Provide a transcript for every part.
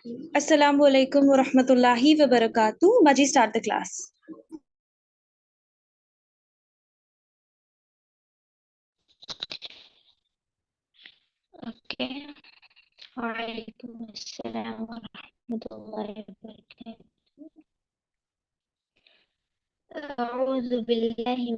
Assalamu alaikum wa rahmatullahi wa barakatuh. Maji, start the class. Okay. وعليكم السلام ورحمة الله وبركاته. أعوذ بالله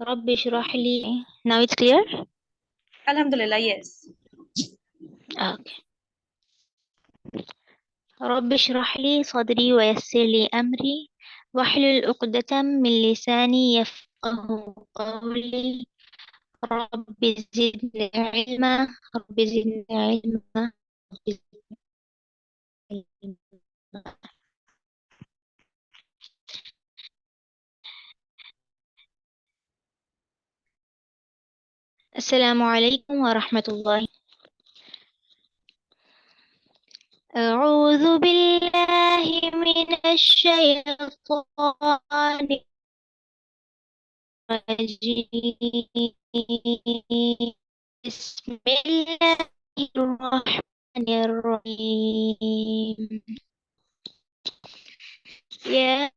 رب اشرح لي. Now it's clear? Alhamdulillah, yes. Okay. رب اشرح لي صدري ويسر لي أمري واحلل عقدة من لساني يفقه قولي. رب زدني علما. رب زدني علما. رب زدني علما. السلام عليكم ورحمة الله. أعوذ بالله من الشيطان الرجيم. بسم الله الرحمن الرحيم. يا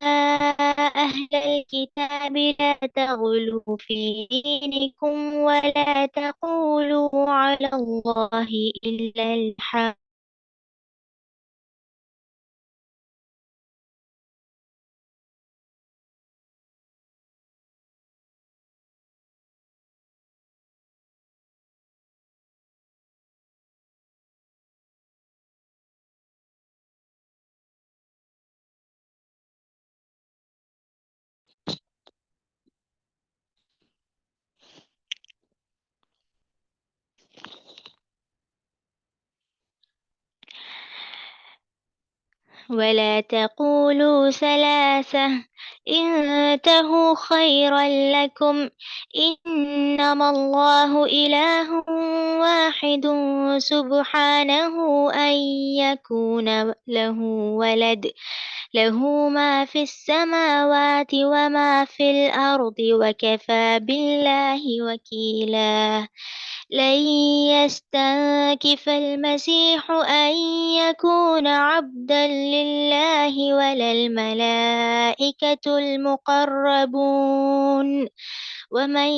أهل الكتاب لا تغلوا في دينكم ولا تقولوا على الله إلا الحق ولا تقولوا ثلاثة انتهوا خيرا لكم إنما الله إله واحد سبحانه أن يكون له ولد له ما في السماوات وما في الأرض وكفى بالله وكيلا. لن يستنكف المسيح أن يكون عبدا لله ولا الملائكة المقربون ومن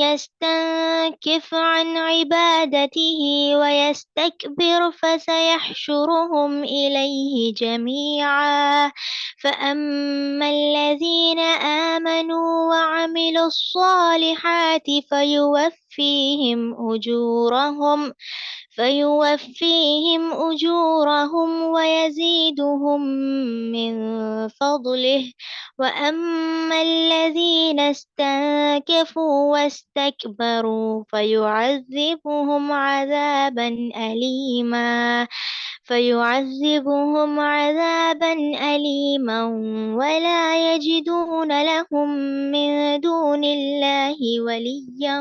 يستنكف عن عبادته ويستكبر فسيحشرهم إليه جميعا. فأما الذين آمنوا وعملوا الصالحات فيوفيهم أجورهم من فضله. وأما الذين استنكفوا واستكبروا فيعذبهم عذابا أليما ولا يجدون لهم من دون الله وليا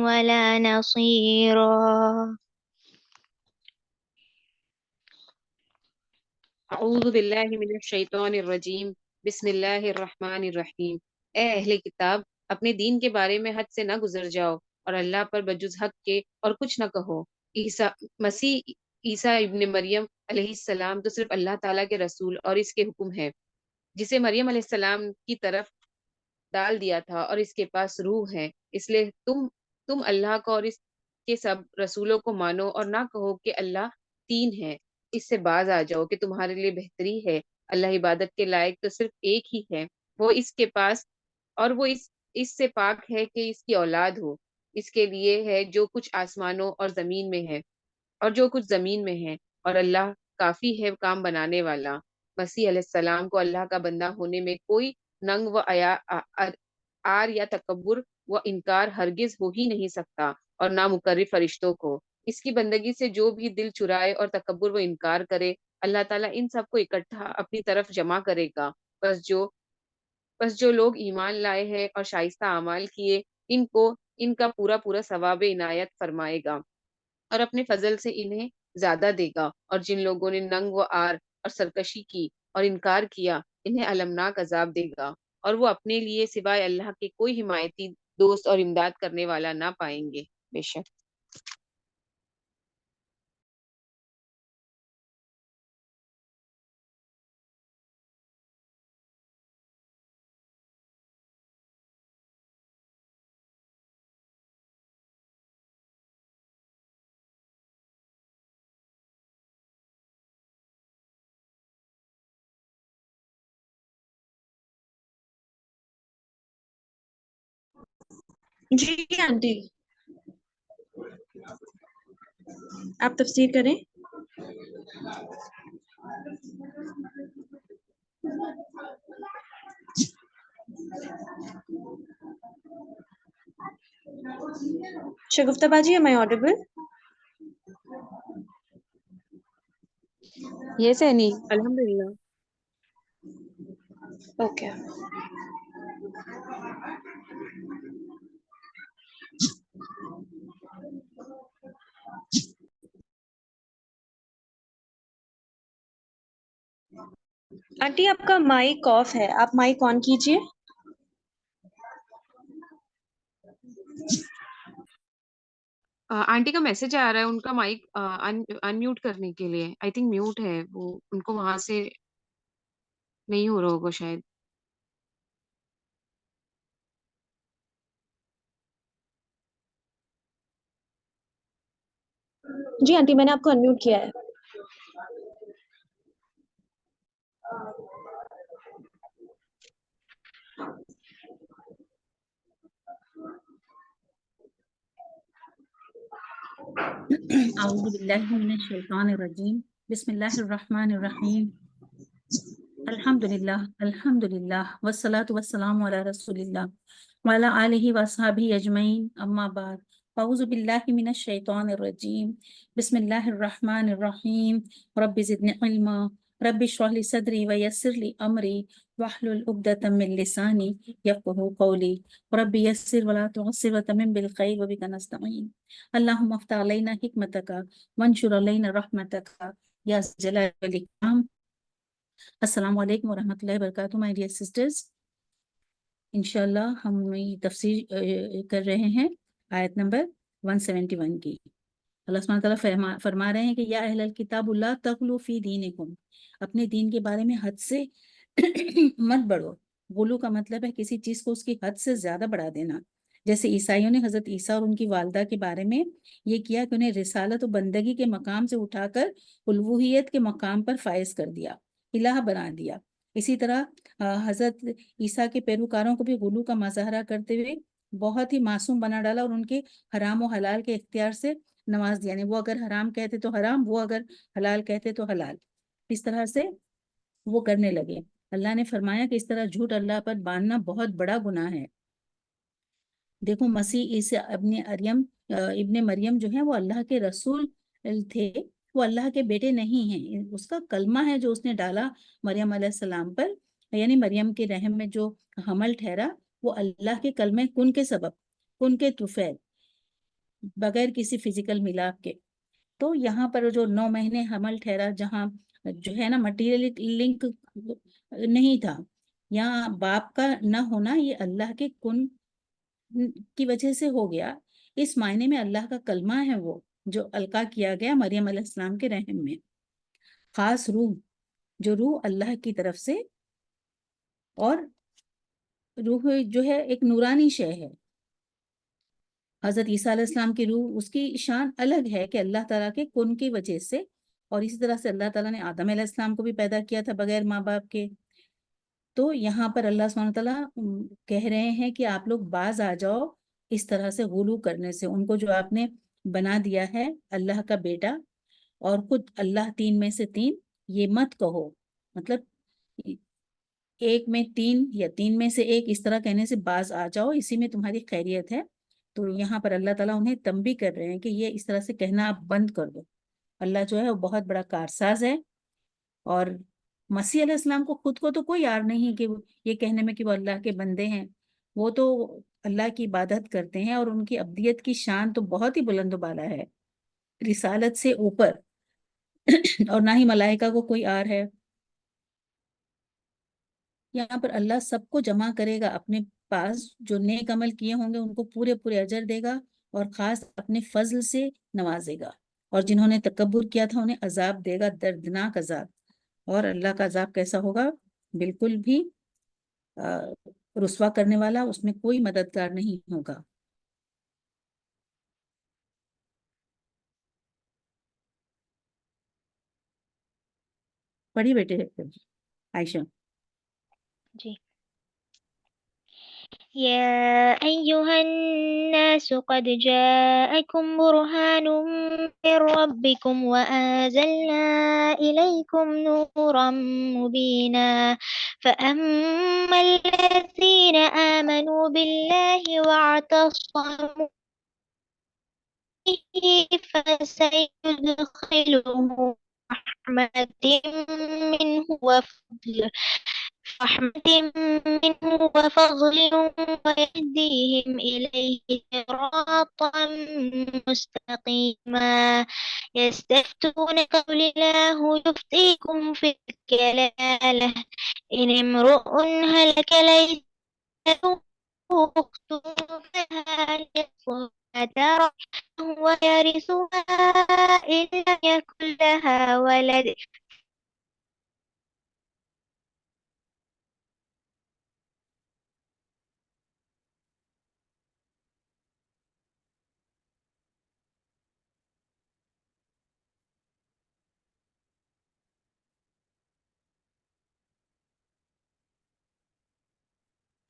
ولا نصيرا. اعوذ باللہ من الشیطان الرجیم بسم اللہ الرحمن الرحیم۔ اے اہل کتاب، اپنے دین کے بارے میں حد سے نہ گزر جاؤ اور اللہ پر بجز حق کے اور کچھ نہ کہو۔ عیسیٰ ابن مریم علیہ السلام تو صرف اللہ تعالیٰ کے رسول اور اس کے حکم ہے، جسے مریم علیہ السلام کی طرف ڈال دیا تھا، اور اس کے پاس روح ہے۔ اس لیے تم اللہ کو اور اس کے سب رسولوں کو مانو اور نہ کہو کہ اللہ تین ہے۔ اس سے باز آ جاؤ کہ تمہارے لیے بہتری ہے۔ اللہ عبادت کے لائق تو صرف ایک ہی ہے، وہ اس کے پاس اور وہ اس سے پاک ہے کہ اس کی اولاد ہو۔ اس کے لیے ہے جو کچھ آسمانوں اور زمین میں ہے اور جو کچھ زمین میں ہے، اور اللہ کافی ہے کام بنانے والا۔ مسیح علیہ السلام کو اللہ کا بندہ ہونے میں کوئی ننگ و آر یا تکبر و انکار ہرگز ہو ہی نہیں سکتا، اور نہ مقرر فرشتوں کو۔ اس کی بندگی سے جو بھی دل چرائے اور تکبر و انکار کرے، اللہ تعالیٰ ان سب کو اکٹھا اپنی طرف جمع کرے گا۔ بس جو لوگ ایمان لائے ہیں اور شائستہ اعمال کیے، ان کا پورا پورا ثواب عنایت فرمائے گا اور اپنے فضل سے انہیں زیادہ دے گا۔ اور جن لوگوں نے ننگ و آر اور سرکشی کی اور انکار کیا، انہیں المناک عذاب دے گا، اور وہ اپنے لیے سوائے اللہ کے کوئی حمایتی دوست اور امداد کرنے والا نہ پائیں گے۔ بے شک جی آنٹی آپ تفسیر کریں. شگفتہ باجی, am I audible? Yes, Annie. Alhamdulillah. Okay. Aunty آپ کا مائک آف ہے, آپ مائک آن کیجیے. آنٹی کا میسج آ رہا ہے ان کا مائک انمیوٹ کرنے کے لیے. آئی تھنک میوٹ ہے وہ, ان کو وہاں سے نہیں ہو رہا ہوگا شاید. جی آنٹی میں نے آپ کو انمیوٹ کیا ہے. اعوذ باللہ من الشیطان الرجیم. بسم اللہ الرحمن الرحیم. الحمدللہ والصلاة والسلام علی رسول اللہ وعلی آلہ واصحابہ اجمعین. اما بعد. اعوذ باللہ من الشیطان الرجیم. بسم اللہ الرحمن الرحیم. رب زدنی علما. رب اشرح لی صدری ویسر لی امری واحلل عقدۃ من لسانی یفقہوا قولی. رب یسر ولا تعسر وتمم بالخیر وبک نستعین. اللہم افتح علینا حکمتک وانشر علینا رحمتک یا ذا الجلال والاکرام. السلام علیکم ورحمۃ اللہ وبرکاتہ. مائی ڈیئر سسٹرز, انشاءاللہ ہم تفسیر کر رہے ہیں آیت نمبر 171 کی. اللہ سبحانہ تعالیٰ فرما رہے ہیں کہ یا اہل الکتاب لا تغلوا فی دینکم, اپنے دین کے بارے میں حد سے مت بڑھو. غلو کا مطلب ہے کسی چیز کو اس کی حد سے زیادہ بڑھا دینا. جیسے عیسائیوں نے حضرت عیسیٰ اور ان کی والدہ کے بارے میں یہ کیا کہ انہیں رسالت و بندگی کے مقام سے اٹھا کر الوہیت کے مقام پر فائز کر دیا, الہ بنا دیا. اسی طرح حضرت عیسیٰ کے پیروکاروں کو بھی غلو کا مظاہرہ کرتے ہوئے بہت ہی معصوم بنا ڈالا اور ان کے حرام و حلال کے اختیار سے نواز دیا. یعنی وہ اگر حرام کہتے تو حرام, وہ اگر حلال کہتے تو حلال, اس طرح سے وہ کرنے لگے. اللہ نے فرمایا کہ اس طرح جھوٹ اللہ پر باندھنا بہت بڑا گناہ ہے. دیکھو مسیح عیسی ابن مریم جو ہے وہ اللہ کے رسول تھے, وہ اللہ کے بیٹے نہیں ہیں. اس کا کلمہ ہے جو اس نے ڈالا مریم علیہ السلام پر, یعنی مریم کے رحم میں جو حمل ٹھہرا وہ اللہ کے کلمہ کن کے سبب, کن کے طفیل, بغیر کسی فزیکل ملاپ کے. تو یہاں پر جو 9 مہینے حمل ٹھہرا, جہاں جو ہے نا مٹیریل لنک نہیں تھا, یہاں باپ کا نہ ہونا یہ اللہ کے کن کی وجہ سے ہو گیا. اس معنی میں اللہ کا کلمہ ہے وہ جو القا کیا گیا مریم علیہ السلام کے رحم میں. خاص روح, جو روح اللہ کی طرف سے, اور روح جو ہے ایک نورانی شے ہے. حضرت عیسیٰ علیہ السلام کی روح, اس کی شان الگ ہے کہ اللہ تعالیٰ کے کن کی وجہ سے, اور اسی طرح سے اللہ تعالیٰ نے آدم علیہ السلام کو بھی پیدا کیا تھا بغیر ماں باپ کے. تو یہاں پر اللہ سبحانہ تعالیٰ کہہ رہے ہیں کہ آپ لوگ باز آ جاؤ اس طرح سے غلو کرنے سے. ان کو جو آپ نے بنا دیا ہے اللہ کا بیٹا اور خود اللہ 3 میں سے 3, یہ مت کہو. مطلب ایک میں 3 یا 3 میں سے 1 اس طرح کہنے سے باز آ جاؤ, اسی میں تمہاری خیریت ہے. تو یہاں پر اللہ تعالیٰ انہیں تنبیہ کر رہے ہیں کہ یہ اس طرح سے کہنا آپ بند کر دو. اللہ جو ہے وہ بہت بڑا کارساز ہے, اور مسیح علیہ السلام کو خود کو تو کوئی یار نہیں کہ یہ کہنے میں کہ وہ اللہ کے بندے ہیں. وہ تو اللہ کی عبادت کرتے ہیں اور ان کی ابدیت کی شان تو بہت ہی بلند و بالا ہے, رسالت سے اوپر, اور نہ ہی ملائکہ کو کوئی آر ہے. یہاں پر اللہ سب کو جمع کرے گا اپنے پاس, جو نیک عمل کیے ہوں گے ان کو پورے پورے اجر دے گا, اور خاص اپنے فضل سے نوازے گا. اور جنہوں نے تکبر کیا تھا انہیں عذاب دے گا, دردناک عذاب. اور اللہ کا عذاب کیسا ہوگا؟ بالکل بھی رسوا کرنے والا, اس میں کوئی مددگار نہیں ہوگا. پڑھی بیٹے عائشہ. جی. يا أيها الناس قد جاءكم برهان من ربكم وأنزلنا إليكم نورا مبينا فأما الذين آمنوا بالله واعتصموا به فسيدخلهم رحمة منه وفضل رحمة منه وفضل ويهديهم إليه صراطا مستقيما يستفتونك قل الله يفتيكم في الكلالة إن امرؤ هلك ليس له أخت فلها نصف ما ترك ويرثها إن لم يكن لها ولد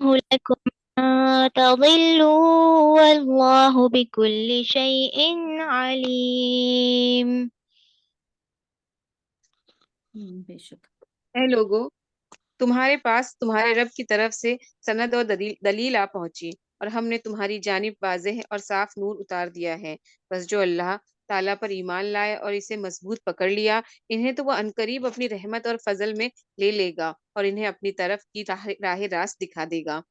لكم أن تضلوا والله بكل شيء عليم. بے شک. اے لوگو، تمہارے پاس تمہارے رب کی طرف سے سند اور دلیل آ پہنچی، اور ہم نے تمہاری جانب واضح اور صاف نور اتار دیا ہے. بس جو اللہ تعالیٰ پر ایمان لائے اور اسے مضبوط پکڑ لیا، انہیں تو وہ عنقریب اپنی رحمت اور فضل میں لے لے گا اور انہیں اپنی طرف کی راہ راست دکھا دے گا.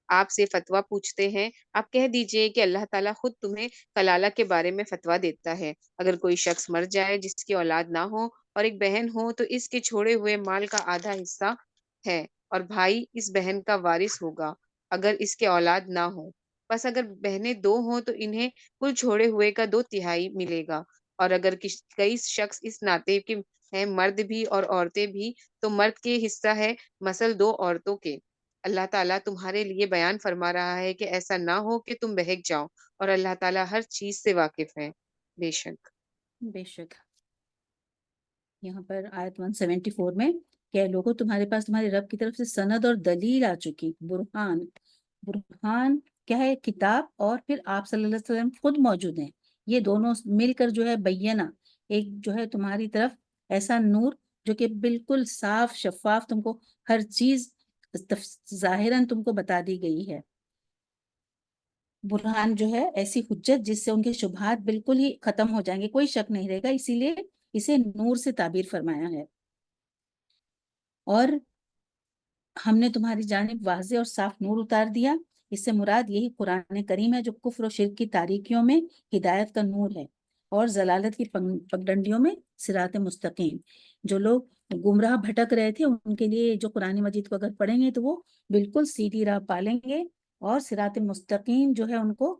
آپ سے فتویٰ پوچھتے ہیں، آپ کہہ دیجئے کہ اللہ تعالیٰ خود تمہیں کلالہ کے بارے میں فتویٰ دیتا ہے. اگر کوئی شخص مر جائے جس کی اولاد نہ ہو اور ایک بہن ہو تو اس کے چھوڑے ہوئے مال کا آدھا حصہ ہے، اور بھائی اس بہن کا وارث ہوگا اگر اس کے اولاد نہ ہو. بس اگر بہنیں دو ہوں تو انہیں کل چھوڑے ہوئے کا 2/3 ملے گا. اور اگر کئی شخص اس ناطے کے ہیں، مرد بھی اور عورتیں بھی، تو مرد کے حصہ ہے مثل 2 عورتوں کے. اللہ تعالیٰ تمہارے لیے بیان فرما رہا ہے کہ ایسا نہ ہو کہ تم بہک جاؤ، اور اللہ تعالیٰ ہر چیز سے واقف ہے. بے شک. بے شک. یہاں پر آیت 174 میں کہ لوگوں تمہارے پاس تمہارے رب کی طرف سے سند اور دلیل آ چکی. برہان، برہان کیا ہے؟ کتاب، اور پھر آپ صلی اللہ علیہ وسلم خود موجود ہیں. یہ دونوں مل کر جو ہے بینہ، ایک جو ہے تمہاری طرف ایسا نور جو کہ بالکل صاف شفاف تم کو ہر چیز ظاہراً تم کو بتا دی گئی ہے. برہان جو ہے ایسی حجت جس سے ان کے شبہات بالکل ہی ختم ہو جائیں گے، کوئی شک نہیں رہے گا، اسی لیے اسے نور سے تعبیر فرمایا ہے. اور ہم نے تمہاری جانب واضح اور صاف نور اتار دیا. اس سے مراد یہی قرآن کریم ہے جو کفر و شرک کی تاریکیوں میں ہدایت کا نور ہے اور ضلالت کی پگڈنڈیوں میں صراط مستقیم. جو لوگ گمراہ بھٹک رہے تھے ان کے لیے جو قرآن مجید کو اگر پڑھیں گے تو وہ بالکل سیدھی راہ پالیں گے، اور صراط مستقیم جو ہے ان کو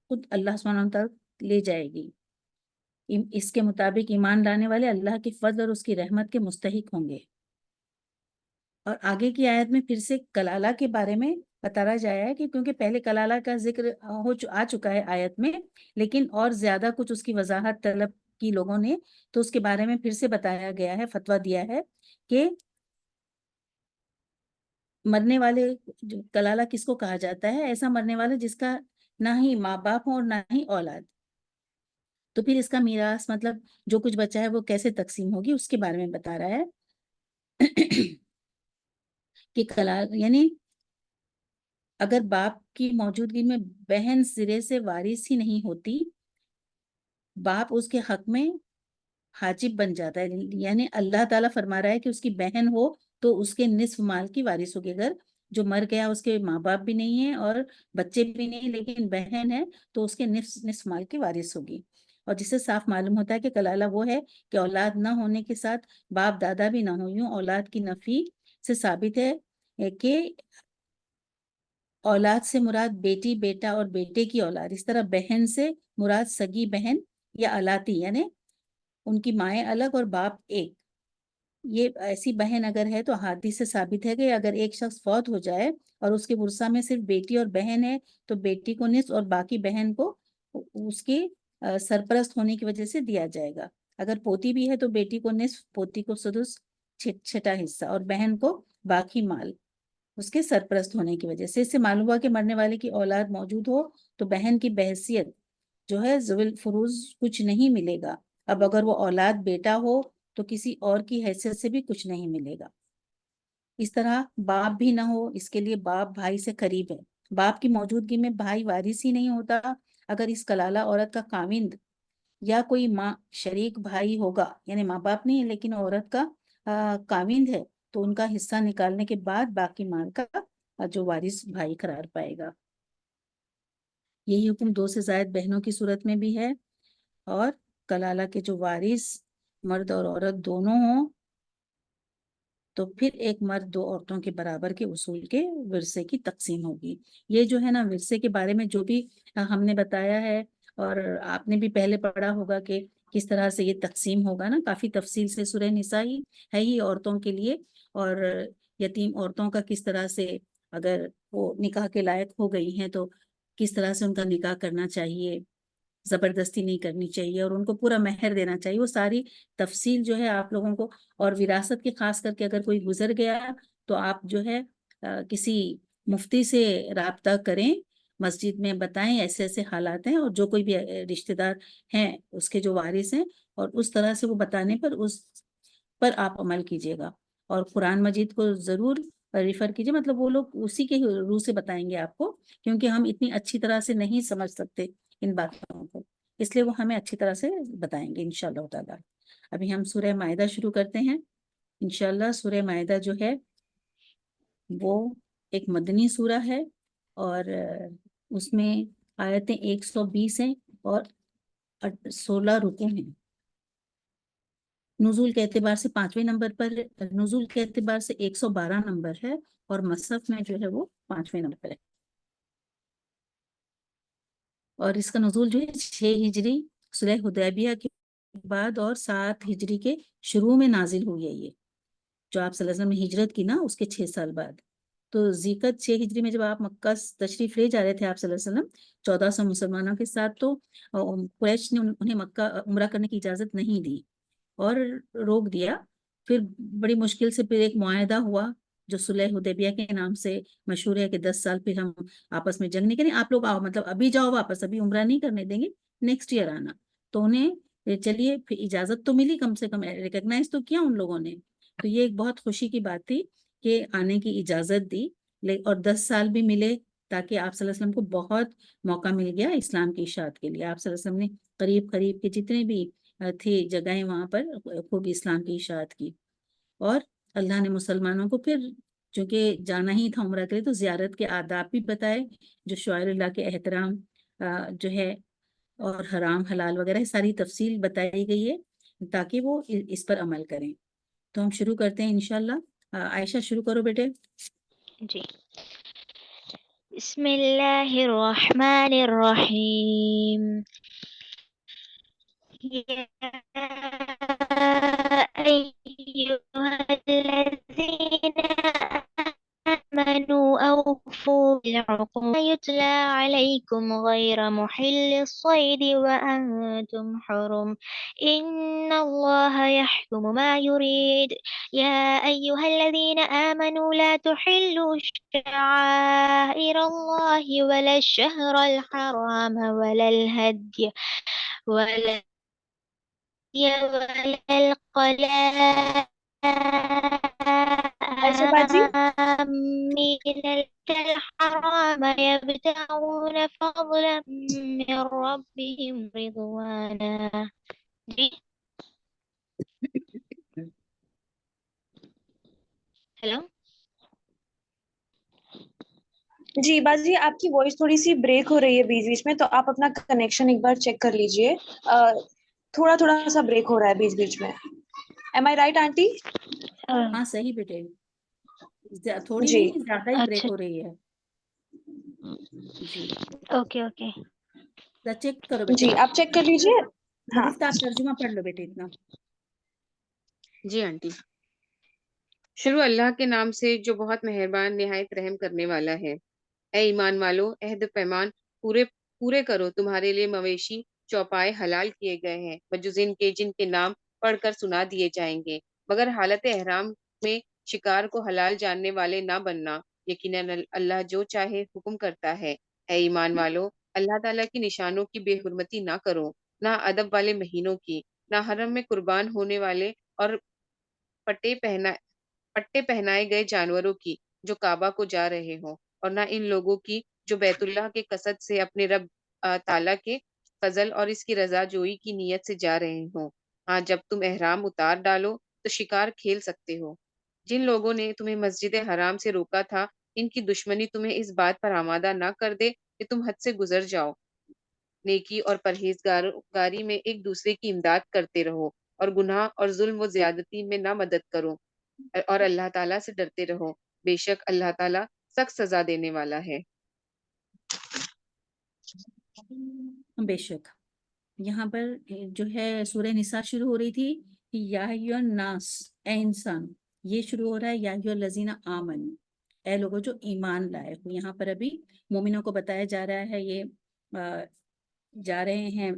خود اللہ سبحانہ وتعالی لے جائے گی. اس کے مطابق ایمان لانے والے اللہ کے فضل اور اس کی رحمت کے مستحق ہوں گے. اور آگے کی آیت میں پھر سے کلالہ کے بارے میں بتایا جایا ہے کہ کیونکہ پہلے کلالہ کا ذکر آ چکا ہے آیت میں، لیکن اور زیادہ کچھ اس کی وضاحت طلب کی لوگوں نے، تو اس کے بارے میں پھر سے بتایا گیا ہے، فتویٰ دیا ہے کہ مرنے والے کلالہ کس کو کہا جاتا ہے؟ ایسا مرنے والا جس کا نہ ہی ماں باپ ہو اور نہ ہی اولاد. تو پھر اس کا میراث مطلب جو کچھ بچا ہے وہ کیسے تقسیم ہوگی اس کے بارے میں بتا رہا ہے کہ کلالہ یعنی اگر باپ کی موجودگی میں بہن سرے سے وارث ہی نہیں ہوتی، باپ اس کے حق میں حاجب بن جاتا ہے. یعنی اللہ تعالیٰ فرما رہا ہے کہ اس کی بہن ہو تو اس کے نصف مال کی وارث ہوگی. اگر جو مر گیا اس کے ماں باپ بھی نہیں ہیں اور بچے بھی نہیں لیکن بہن ہے تو اس کے نصف مال کی وارث ہوگی. اور جس سے صاف معلوم ہوتا ہے کہ کلالہ وہ ہے کہ اولاد نہ ہونے کے ساتھ باپ دادا بھی نہ ہو. یوں اولاد کی نفی سے ثابت ہے کہ اولاد سے مراد بیٹی، بیٹا اور بیٹے کی اولاد. اس طرح بہن سے مراد سگی بہن یا الاتی، یعنی ان کی مائیں الگ اور باپ ایک. یہ ایسی بہن اگر ہے تو حدیث سے ثابت ہے کہ اگر ایک شخص فوت ہو جائے اور اس کے ورثہ میں صرف بیٹی اور بہن ہے تو بیٹی کو نصف اور باقی بہن کو اس کی سرپرست ہونے کی وجہ سے دیا جائے گا. اگر پوتی بھی ہے تو بیٹی کو نصف، پوتی کو سدس چھٹا حصہ اور بہن کو باقی مال. اس کے سرپرست ہونے کی وجہ سے۔ اس سے معلوم ہوا کہ مرنے والے کی اولاد موجود ہو تو بہن کی بحیثیت جو ہے ذوی الفروض کچھ نہیں ملے گا۔ اب اگر وہ اولاد بیٹا ہو تو کسی اور کی حیثیت سے بھی کچھ نہیں ملے گا۔ اس طرح باپ بھی نہ ہو، اس کے لیے باپ بھائی سے قریب ہے۔ باپ کی موجودگی میں بھائی وارث ہی نہیں ہوتا۔ اگر اس کلالہ عورت کا خاوند یا کوئی ماں شریک بھائی ہوگا، یعنی ماں باپ نہیں ہے لیکن عورت کا خاوند ہے، تو ان کا حصہ نکالنے کے بعد باقی مال کا جو وارث بھائی قرار پائے گا۔ یہی حکم 2 سے زائد بہنوں کی صورت میں بھی ہے، اور کلالہ کے جو وارث مرد اور عورت دونوں ہوں تو پھر ایک مرد 2 عورتوں کے برابر کے اصول کے ورثے کی تقسیم ہوگی۔ یہ جو ہے نا ورثے کے بارے میں جو بھی ہم نے بتایا ہے، اور آپ نے بھی پہلے پڑھا ہوگا کہ کس طرح سے یہ تقسیم ہوگا نا، کافی تفصیل سے سورہ نساء ہی ہے ہی عورتوں کے لیے، اور یتیم عورتوں کا کس طرح سے اگر وہ نکاح کے لائق ہو گئی ہیں تو کس طرح سے ان کا نکاح کرنا چاہیے، زبردستی نہیں کرنی چاہیے، اور ان کو پورا مہر دینا چاہیے۔ وہ ساری تفصیل جو ہے آپ لوگوں کو، اور وراثت کی خاص کر کے اگر کوئی گزر گیا تو آپ جو ہے کسی مفتی سے رابطہ کریں، مسجد میں بتائیں ایسے ایسے حالات ہیں، اور جو کوئی بھی رشتہ دار ہیں اس کے جو وارث ہیں، اور اس طرح سے وہ بتانے پر اس پر آپ عمل کیجیے گا۔ اور قرآن مجید کو ضرور ریفر کیجیے، مطلب وہ لوگ اسی کے روح سے بتائیں گے آپ کو، کیونکہ ہم اتنی اچھی طرح سے نہیں سمجھ سکتے ان باتوں کو، اس لیے وہ ہمیں اچھی طرح سے بتائیں گے انشاءاللہ تعالی۔ ابھی ہم سورہ مائدہ شروع کرتے ہیں انشاءاللہ۔ سورہ مائدہ جو ہے وہ ایک مدنی سورہ ہے، اور اس میں آیتیں 120 ہیں اور 16 رکوع ہیں۔ نزول کے اعتبار سے 5ویں نمبر پر، نزول کے اعتبار سے 112 نمبر ہے، اور مصحف میں جو ہے وہ 5ویں نمبر پر ہے۔ اور اس کا نزول جو ہے 6 ہجری صلح حدیبیہ کے بعد اور 7 ہجری کے شروع میں نازل ہوئی ہے۔ یہ جو آپ صلی اللہ علیہ وسلم نے ہجرت کی نا اس کے 6 سال بعد، تو ذیقعت 6 ہجری میں جب آپ مکہ تشریف لے جا رہے تھے آپ صلی اللہ علیہ وسلم 1400 مسلمانوں کے ساتھ، تو قریش نے انہیں مکہ عمرہ کرنے کی اجازت نہیں دی اور روک دیا۔ پھر بڑی مشکل سے پھر ایک معاہدہ ہوا جو صلح حدیبیہ کے نام سے مشہور ہے، کہ 10 سال پھر ہم آپس میں جنگ نہیں کریں، آپ لوگ آؤ، مطلب ابھی جاؤ واپس، ابھی عمرہ نہیں کرنے دیں گے، نیکسٹ ایئر آنا۔ تو انہیں چلیے پھر اجازت تو ملی، کم سے کم ریکگنائز تو کیا ان لوگوں نے، تو یہ ایک بہت خوشی کی بات تھی کہ آنے کی اجازت دی، اور 10 سال بھی ملے، تاکہ آپ صلی اللہ علیہ وسلم کو بہت موقع مل گیا اسلام کی اشاعت کے لیے۔ آپ صلی اللہ علیہ وسلم نے قریب قریب کے جتنے بھی تھی جگہیں وہاں پر خوب اسلام کی اشاعت کی، اور اللہ نے مسلمانوں کو پھر چونکہ جانا ہی تھا عمرہ کے لیے تو زیارت کے آداب بھی بتائے، جو شعائر اللہ کے احترام جو ہے، اور حرام حلال وغیرہ ساری تفصیل بتائی گئی ہے تاکہ وہ اس پر عمل کریں۔ تو ہم شروع کرتے ہیں انشاءاللہ۔ عائشہ شروع کرو بیٹے۔ جی، بسم اللہ الرحمن الرحیم۔ یا ایھا الذین آمنوا اوفوا بالعقود یتلی علیکم غیر محل الصید وانتم حرم ان اللہ یحکم ما یرید یا ایھا الذین آمنوا لا تحلوا شعائر اللہ ولا الشہر الحرام ولا الهدی ولا عائشہ باجی، القلائد الحرام يبتغون فضلا من ربهم رضوانا۔ جی ہیلو، جی باجی آپ کی وائس تھوڑی سی بریک ہو رہی ہے بیچ بیچ میں، تو آپ اپنا کنیکشن ایک بار چیک کر لیجئے، تھوڑا تھوڑا سا بریک ہو رہا ہے بیچ بیچ میں۔ ایم آئی رائٹ آنٹی؟ ہاں صحیح بیٹے، تھوڑی جی نہیں زیادہ ہی بریک اچھا، ہو رہی ہے۔ جی اوکے اوکے۔ چیک کرو بیٹے، جی آپ چیک کر لیجئے۔ ہاں فرشتہ آپ ترجمہ پڑھ لو بیٹے اتنا۔ جی آنٹی۔ شروع اللہ کے نام سے جو بہت مہربان نہایت رحم کرنے والا ہے۔ اے ایمان والو، عہد و پیمان پورے کرو، تمہارے لیے مویشی چوپائے حلال کیے گئے ہیں، بجز ان کے جن کے نام پڑھ کر سنا دیے جائیں گے، مگر حالت احرام میں شکار کو حلال جاننے والے نہ بننا، یقیناً اللہ جو چاہے حکم کرتا ہے۔ اے ایمان والو، اللہ تعالیٰ کی نشانوں کی بے حرمتی نہ کرو، نہ ادب والے مہینوں کی، نہ حرم میں قربان ہونے والے اور پٹے پہنا پٹے پہنائے گئے جانوروں کی جو کعبہ کو جا رہے ہوں، اور نہ ان لوگوں کی جو بیت اللہ کے قصد سے اپنے رب تعالیٰ کے فضل اور اس کی رضا جوئی کی نیت سے جا رہے ہوں۔ ہاں، جب تم احرام اتار ڈالو تو شکار کھیل سکتے ہو۔ جن لوگوں نے تمہیں مسجد حرام سے روکا تھا، ان کی دشمنی تمہیں اس بات پر آمادہ نہ کر دے کہ تم حد سے گزر جاؤ۔ نیکی اور پرہیزگاری میں ایک دوسرے کی امداد کرتے رہو، اور گناہ اور ظلم و زیادتی میں نہ مدد کرو، اور اللہ تعالیٰ سے ڈرتے رہو، بے شک اللہ تعالیٰ سخت سزا دینے والا ہے۔ بے شک یہاں پر جو ہے سورہ نساء شروع ہو رہی تھی کہ یا ایھا الناس، اے انسان، یہ شروع ہو رہا ہے یا ایھا الذین آمنوا، اے لوگوں جو ایمان لائے ہو۔ یہاں پر ابھی مومنوں کو بتایا جا رہا ہے، یہ جا رہے ہیں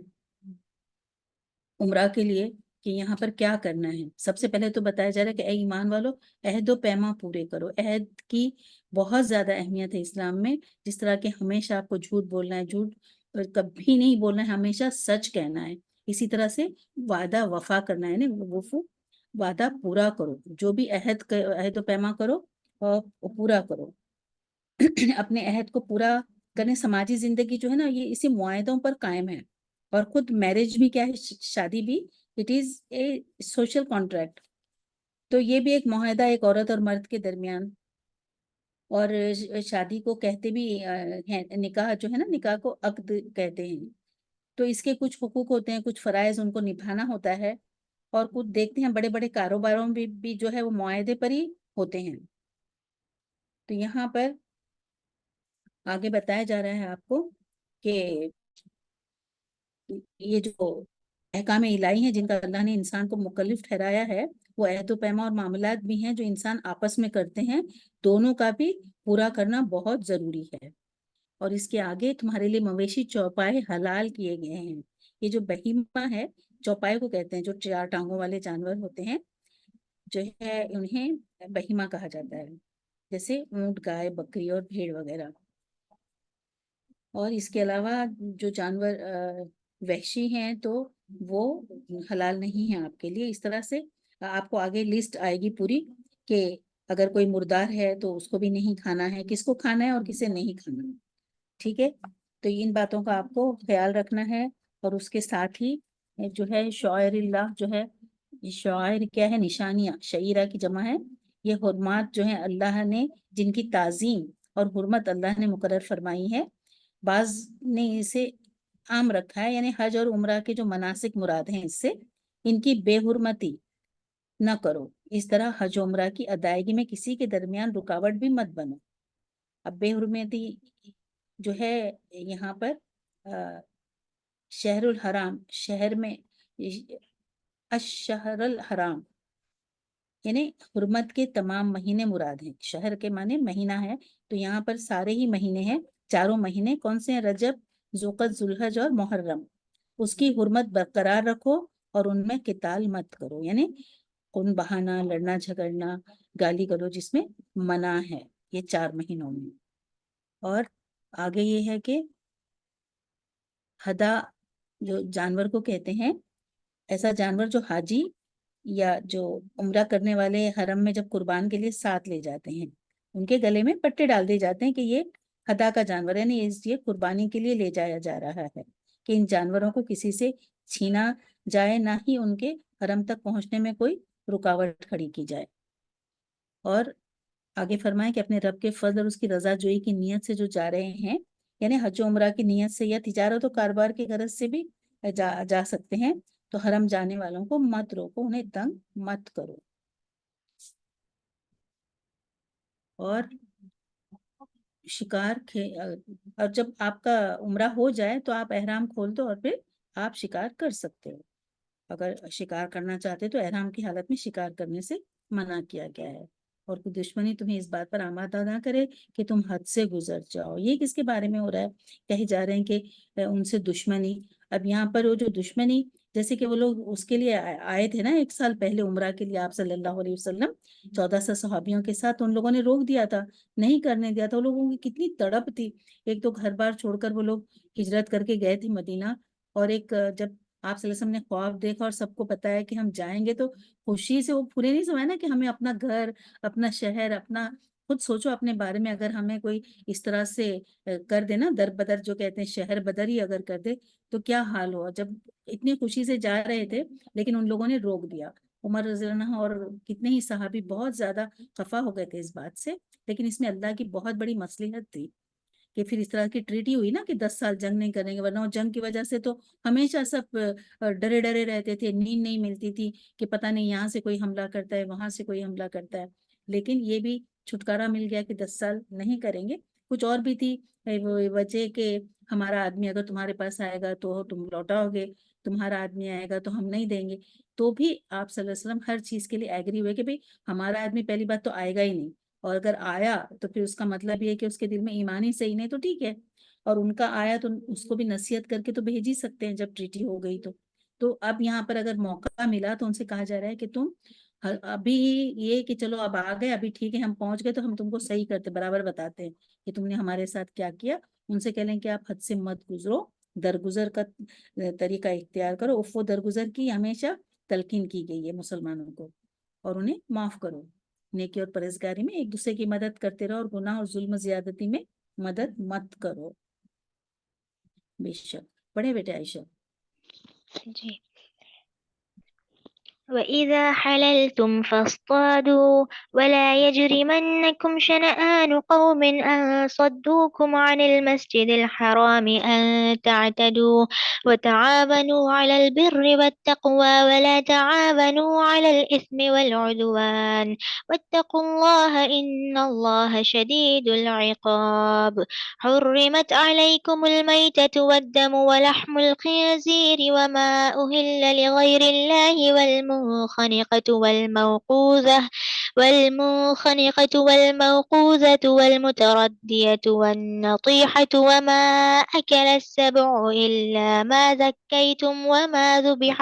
عمرہ کے لیے کہ یہاں پر کیا کرنا ہے۔ سب سے پہلے تو بتایا جا رہا ہے کہ اے ایمان والو، عہد و پیما پورے کرو۔ عہد کی بہت زیادہ اہمیت ہے اسلام میں، جس طرح کہ ہمیشہ آپ کو جھوٹ بولنا ہے، جھوٹ کبھی نہیں بولنا ہے، ہمیشہ سچ کہنا ہے۔ اسی طرح سے وعدہ وفا کرنا ہے، وفو، وعدہ پورا کرو، جو بھی عہد و پیما کرو اور پورا کرو۔ اپنے عہد کو پورا کرنے، سماجی زندگی جو ہے نا یہ اسی معاہدوں پر قائم ہے، اور خود میرج بھی کیا ہے، شادی بھی it is a social contract, تو یہ بھی ایک معاہدہ ایک عورت اور مرد کے درمیان۔ اور شادی کو کہتے بھی ہیں، نکاح جو ہے نا، نکاح کو عقد کہتے ہیں، تو اس کے کچھ حقوق ہوتے ہیں، کچھ فرائض ان کو نبھانا ہوتا ہے، اور کچھ دیکھتے ہیں بڑے بڑے کاروباروں میں بھی جو ہے وہ معاہدے پر ہی ہوتے ہیں۔ تو یہاں پر آگے بتایا جا رہا ہے آپ کو کہ یہ جو احکام الہی ہیں جن کا اللہ نے انسان کو مکلف ٹھہرایا ہے، وہ عہد و پیما اور معاملات بھی ہیں جو انسان آپس میں کرتے ہیں، دونوں کا بھی پورا کرنا بہت ضروری ہے۔ اور اس کے آگے تمہارے لیے مویشی چوپائے حلال کیے گئے ہیں۔ یہ جو بہیمہ ہے، چوپائے کو کہتے ہیں، جو 4 ٹانگوں والے جانور ہوتے ہیں، جو ہے انہیں بہیمہ کہا جاتا ہے، جیسے اونٹ، گائے، بکری اور بھیڑ وغیرہ۔ اور اس کے علاوہ جو جانور وحشی ہیں تو وہ حلال نہیں ہیں آپ کے لیے۔ اس طرح سے آپ کو آگے لسٹ آئے گی پوری کہ اگر کوئی مردار ہے تو اس کو بھی نہیں کھانا ہے، کس کو کھانا ہے اور کسے نہیں کھانا ہے، ٹھیک ہے۔ تو ان باتوں کا آپ کو خیال رکھنا ہے، اور اس کے ساتھ ہی جو ہے شعائر اللہ جو ہے، شعائر کیا ہے، نشانیاں، شعیرہ کی جمع ہے۔ یہ حرمات جو ہیں اللہ نے، جن کی تعظیم اور حرمت اللہ نے مقرر فرمائی ہے، بعض نے اسے عام رکھا ہے، یعنی حج اور عمرہ کے جو مناسک مراد ہیں اس سے، ان کی بے حرمتی نہ کرو۔ اس طرح حج و عمرہ کی ادائیگی میں کسی کے درمیان رکاوٹ بھی مت بنو۔ اب بے حرمتی جو ہے یہاں پر شہر الحرام، شہر میں الشہر الحرام یعنی حرمت کے تمام مہینے مراد ہیں۔ شہر کے معنی مہینہ ہے، تو یہاں پر سارے ہی مہینے ہیں، چاروں مہینے کون سے ہیں؟ رجب، ذوالقعدہ، ذوالحج اور محرم۔ اس کی حرمت برقرار رکھو اور ان میں قتال مت کرو، یعنی خون بہانا، لڑنا جھگڑنا، گالی گلوچ جس میں منع ہے، یہ 4 مہینوں میں۔ اور آگے یہ ہے کہ ہدا جو جانور کو کہتے ہیں، ایسا جانور جو حاجی یا جو عمرہ کرنے والے حرم میں جب قربان کے لیے ساتھ لے جاتے ہیں، ان کے گلے میں پٹے ڈال دیے جاتے ہیں کہ یہ ہدا کا جانور ہے، یعنی یہ قربانی کے لیے لے جایا جا رہا ہے، کہ ان جانوروں کو کسی سے چھینا جائے، نہ ہی ان کے حرم تک پہنچنے میں کوئی رکاوٹ کھڑی کی جائے۔ اور آگے فرمائیں کہ اپنے رب کے فضل اور اس کی رضا جوئی کی نیت سے جو جا رہے ہیں، یعنی حج و عمرہ کی نیت سے یا تجارت و کاروبار کے غرض سے بھی جا سکتے ہیں، تو حرم جانے والوں کو مت روکو، انہیں تنگ مت کرو۔ اور اور جب آپ کا عمرہ ہو جائے تو آپ احرام کھول دو، اور پھر آپ شکار کر سکتے ہو۔ اگر شکار کرنا چاہتے تو احرام کی حالت میں شکار کرنے سے منع کیا گیا ہے۔ اور کوئی دشمنی تمہیں اس بات پر آمادہ نہ کرے کہ تم حد سے گزر جاؤ۔ یہ کس کے بارے میں ہو رہا ہے؟ کہے جا رہے ہیں کہ ان سے دشمنی۔ اب یہاں پر وہ جو دشمنی، جیسے کہ وہ لوگ اس کے لیے آئے تھے نا 1 سال پہلے عمرہ کے لیے آپ صلی اللہ علیہ وسلم 1400 صحابیوں کے ساتھ، ان لوگوں نے روک دیا تھا، نہیں کرنے دیا تھا. وہ لوگوں کی کتنی تڑپ تھی. ایک تو گھر بار چھوڑ کر وہ لوگ ہجرت کر کے گئے تھے مدینہ، اور ایک جب آپ صلی اللہ علیہ وسلم نے خواب دیکھا اور سب کو بتایا کہ ہم جائیں گے، تو خوشی سے وہ پورے نہیں سمجھا نا کہ ہمیں اپنا گھر، اپنا شہر، اپنا خود سوچو اپنے بارے میں، اگر ہمیں کوئی اس طرح سے کر دے نا، در بدر جو کہتے ہیں شہر بدر ہی اگر کر دے تو کیا حال ہوا. جب اتنی خوشی سے جا رہے تھے لیکن ان لوگوں نے روک دیا. عمر رضی اللہ عنہ اور کتنے ہی صحابی بہت زیادہ خفا ہو گئے تھے اس بات سے، لیکن اس میں اللہ کی بہت بڑی مصلحت تھی کہ پھر اس طرح کی ٹریٹی ہوئی نا کہ 10 سال جنگ نہیں کریں گے، ورنہ جنگ کی وجہ سے تو ہمیشہ سب ڈرے ڈرے رہتے تھے، نیند نہیں ملتی تھی کہ پتہ نہیں یہاں سے کوئی حملہ کرتا ہے، وہاں سے کوئی حملہ کرتا ہے. لیکن یہ بھی چھٹکارا مل گیا کہ 10 سال نہیں کریں گے. کچھ اور بھی تھی وجہ کہ ہمارا آدمی اگر تمہارے پاس آئے گا تو تم لوٹاؤ گے، تمہارا آدمی آئے گا تو ہم نہیں دیں گے. تو بھی آپ صلی اللہ علیہ وسلم ہر چیز کے لیے ایگری ہوئے کہ بھئی ہمارا آدمی پہلی بات تو آئے گا ہی نہیں، اور اگر آیا تو پھر اس کا مطلب یہ ہے کہ اس کے دل میں ایمان ہی صحیح نہیں، تو ٹھیک ہے، اور ان کا آیا تو اس کو بھی نصیحت کر کے تو بھیج ہی سکتے ہیں جب ٹریٹی ہو گئی. تو اب یہاں پر اگر موقع ملا تو ان سے کہا جا رہا ہے کہ تم ابھی یہ کہ چلو اب آ گئے، ابھی ٹھیک ہے ہم پہنچ گئے تو ہم تم کو صحیح کرتے، برابر بتاتے ہیں کہ تم نے ہمارے ساتھ کیا کیا. ان سے کہہ لیں کہ آپ حد سے مت گزرو، درگزر کا طریقہ اختیار کرو. عفو درگزر کی ہمیشہ تلقین کی گئی ہے مسلمانوں کو، اور انہیں معاف کرو. نیکی اور پرہیزگاری میں ایک دوسرے کی مدد کرتے رہو، اور گناہ اور ظلم و زیادتی میں مدد مت کرو. بے شک. پڑھے بیٹے عائشہ. جی. وَإِذَا حَلَلْتُمْ فَاصْطَادُوا وَلَا يَجْرِمَنَّكُمْ شَنَآنُ قَوْمٍ أَن صَدُّوكُمْ عَنِ الْمَسْجِدِ الْحَرَامِ أَن تَعْتَدُوا وَتَعَاوَنُوا عَلَى الْبِرِّ وَالتَّقْوَى وَلَا تَعَاوَنُوا عَلَى الْإِثْمِ وَالْعُدْوَانِ وَاتَّقُوا اللَّهَ إِنَّ اللَّهَ شَدِيدُ الْعِقَابِ. حُرِّمَتْ عَلَيْكُمُ الْمَيْتَةُ وَالدَّمُ وَلَحْمُ الْخِنزِيرِ وَمَا أُهِلَّ لِغَيْرِ اللَّهِ والمنخنقة والموقوذة والنطيحة وما أكل السبع إلا ما ذكيتم وما ذبح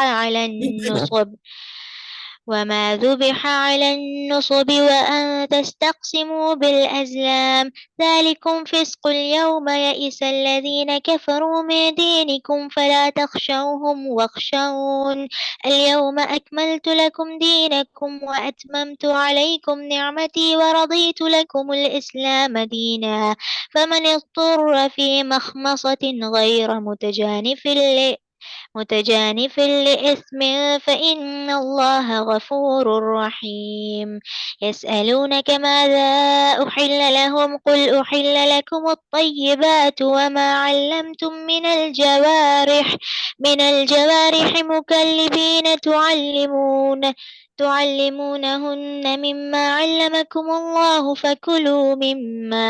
على النصب وأن تستقسموا بالأزلام ذلكم فسق. اليوم يئس الذين كفروا من دينكم فلا تخشوهم واخشون اليوم أكملت لكم دينكم وأتممت عليكم نعمتي ورضيت لكم الإسلام دينا فمن اضطر في مخمصة غير متجانف لإثم فإن الله غفور رحيم. يسألونك ماذا أحل لهم قل أحل لكم الطيبات وما علمتم من الجوارح مكلبين تعلمونهن مما علمكم الله فكلوا مما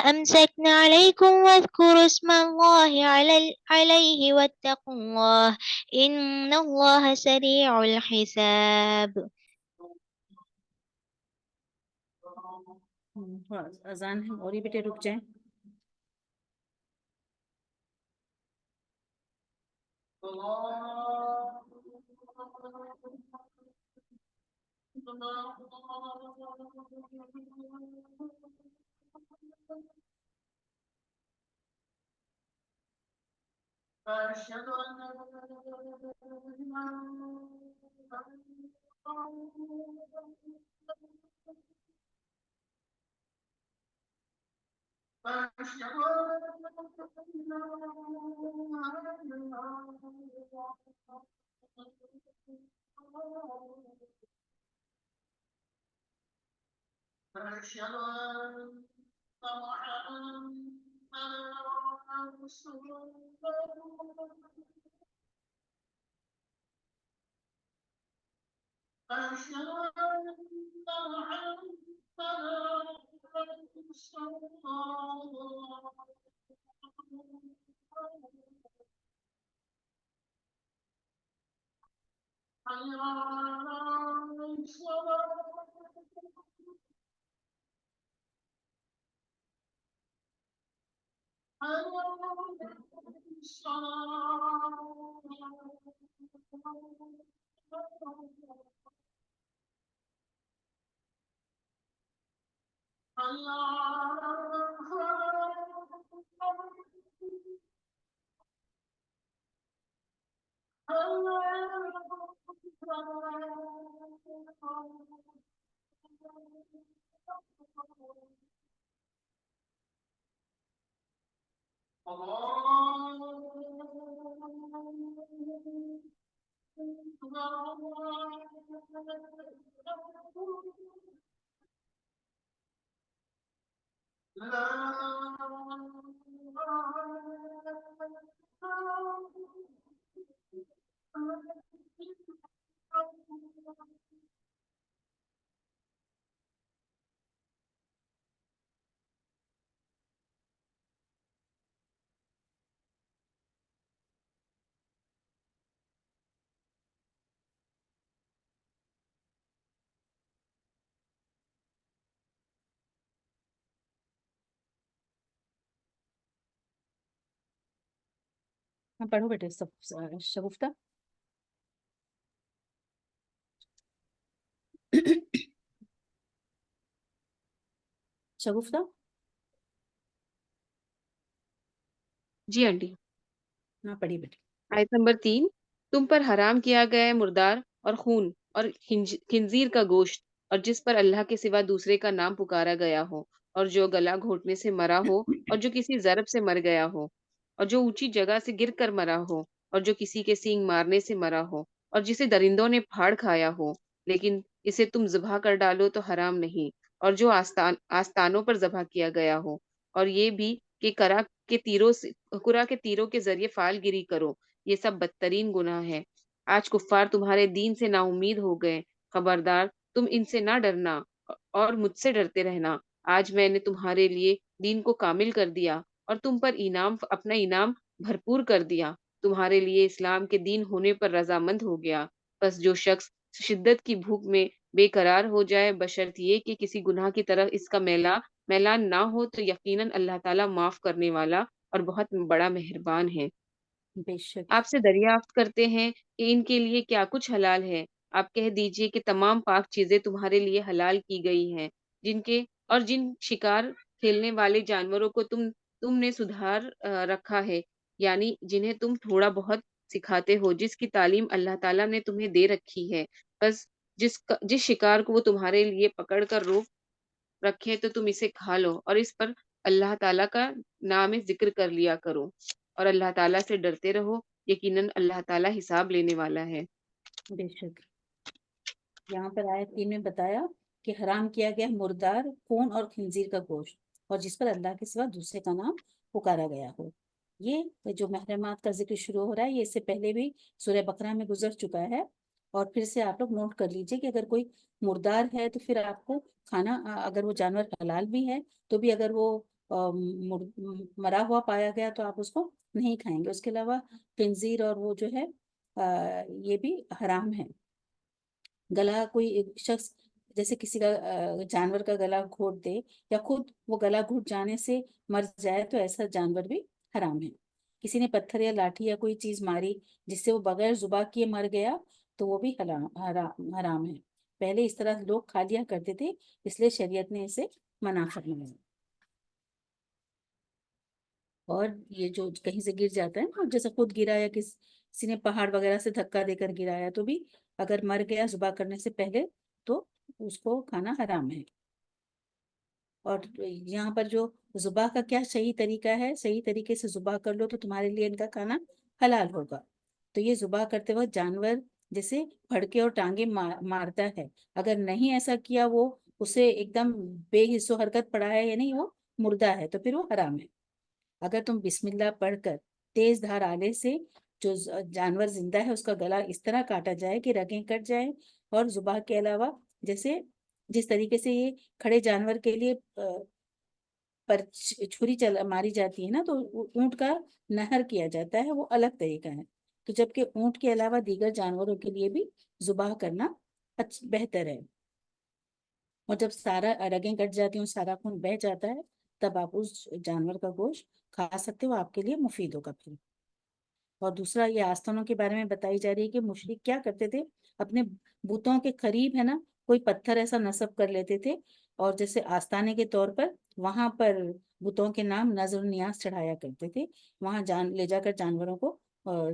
أمسكن عليكم واذكروا اسم الله عليه واتقوا الله إن الله سريع الحساب. اذان ہے اور یہ بیٹے رک جائیں. ہاں پڑھو بیٹے سب شگفتہ. شگفتہ جی آنٹی. ہاں پڑھی بیٹے. آیت نمبر 3. تم پر حرام کیا گیا ہے مردار اور خون اور خنزیر کا گوشت اور جس پر اللہ کے سوا دوسرے کا نام پکارا گیا ہو اور جو گلا گھونٹنے سے مرا ہو اور جو کسی ضرب سے مر گیا ہو اور جو اونچی جگہ سے گر کر مرا ہو اور جو کسی کے سینگ مارنے سے مرا ہو اور جسے درندوں نے پھاڑ کھایا ہو لیکن اسے تم ذبح کر ڈالو تو حرام نہیں، اور جو آستانوں پر ذبح کیا گیا ہو، اور یہ بھی کہ کرا کے تیروں کے ذریعے فال گیری کرو، یہ سب بدترین گناہ ہے۔ آج کفار تمہارے دین سے نا امید ہو گئے، خبردار تم ان سے نہ ڈرنا اور مجھ سے ڈرتے رہنا۔ آج میں نے تمہارے لیے دین کو کامل کر دیا اور تم پر اپنا انعام بھرپور کر دیا، تمہارے لیے اسلام کے دین ہونے پر رضامند ہو گیا۔ بس جو شخص شدت کی بھوک میں بے قرار ہو جائے بشرط یہ کہ کسی گناہ کی طرف اس کا میلان نہ ہو، تو یقیناً اللہ تعالیٰ معاف کرنے والا اور بہت بڑا مہربان ہے۔ بے شک. آپ سے دریافت کرتے ہیں کہ ان کے لیے کیا کچھ حلال ہے۔ آپ کہہ دیجئے کہ تمام پاک چیزیں تمہارے لیے حلال کی گئی ہیں، جن شکار کھیلنے والے جانوروں کو تم نے سدھار رکھا ہے، یعنی جنہیں تم تھوڑا بہت سکھاتے ہو، جس کی تعلیم اللہ تعالیٰ نے تمہیں دے رکھی ہے، بس جس شکار کو وہ تمہارے لیے پکڑ کر روک رکھے تو تم اسے کھا لو اور اس پر اللہ تعالیٰ کا نام ذکر کر لیا کرو اور اللہ تعالیٰ سے ڈرتے رہو، یقیناً اللہ تعالیٰ حساب لینے والا ہے۔ بے شک. یہاں پر آیت 3 میں بتایا کہ حرام کیا گیا مردار، خون اور خنزیر کا گوشت اور جس پر اللہ کے سوا دوسرے کا نام پکارا گیا ہو۔ یہ جو محرمات کا ذکر شروع ہو رہا ہے یہ اس سے پہلے بھی سورہ بقرہ میں گزر چکا ہے، اور پھر سے آپ لوگ نوٹ کر لیجئے کہ اگر کوئی مردار ہے تو پھر آپ کو کھانا، اگر وہ جانور حلال بھی ہے تو بھی اگر وہ مرا ہوا پایا گیا تو آپ اس کو نہیں کھائیں گے۔ اس کے علاوہ خنزیر اور وہ جو ہے یہ بھی حرام ہے۔ گلا کوئی ایک شخص جیسے کسی کا جانور کا گلا گھونٹ دے یا خود وہ گلا گھونٹ جانے سے مر جائے تو ایسا جانور بھی حرام ہے۔ کسی نے پتھر یا لاٹھی یا کوئی چیز ماری جس سے وہ بغیر ذبح کیے مر گیا تو وہ بھی حرام ہے۔ پہلے اس طرح لوگ کھا لیا کرتے تھے، اس لیے شریعت نے اسے منع فرمایا۔ اور یہ جو کہیں سے گر جاتا ہے نا، جیسے خود گرا یا کسی نے پہاڑ وغیرہ سے دھکا دے کر گرایا تو بھی اگر مر گیا ذبح کرنے سے پہلے تو اس کو کھانا حرام ہے۔ اور یہاں پر جو ذبح کا کیا صحیح طریقہ ہے، صحیح طریقے سے ذبح کر لو تو تمہارے لیے ان کا کھانا حلال ہوگا۔ تو یہ ذبح کرتے وقت جانور جیسے پھڑکے اور ٹانگیں مارتا ہے، اگر نہیں ایسا کیا، وہ اسے ایک دم بے حس و حرکت پڑا ہے یعنی وہ مردہ ہے تو پھر وہ حرام ہے۔ اگر تم بسم اللہ پڑھ کر تیز دھار آلے سے جو جانور زندہ ہے اس کا گلا اس طرح کاٹا جائے کہ رگیں کٹ جائیں، اور ذبح کے علاوہ جس طریقے سے یہ کھڑے جانور کے لیے پر چھری ماری جاتی ہے نا، تو اونٹ کا نہر کیا جاتا ہے، وہ الگ طریقہ ہے۔ تو جبکہ اونٹ کے علاوہ دیگر جانوروں کے لیے بھی ذبح کرنا بہتر ہے، اور جب سارا رگیں کٹ جاتی ہیں، سارا خون بہہ جاتا ہے، تب آپ اس جانور کا گوشت کھا سکتے ہو، آپ کے لیے مفید ہوگا پھر۔ اور دوسرا یہ آستانوں کے بارے میں بتائی جا رہی ہے کہ مشرک کیا کرتے تھے، اپنے بتوں کے قریب ہے نا کوئی پتھر ایسا نصب کر لیتے تھے، اور جیسے آستانے کے طور پر وہاں پر بتوں کے نام نظر و نیاز چڑھایا کرتے تھے، وہاں لے جا کر جانوروں کو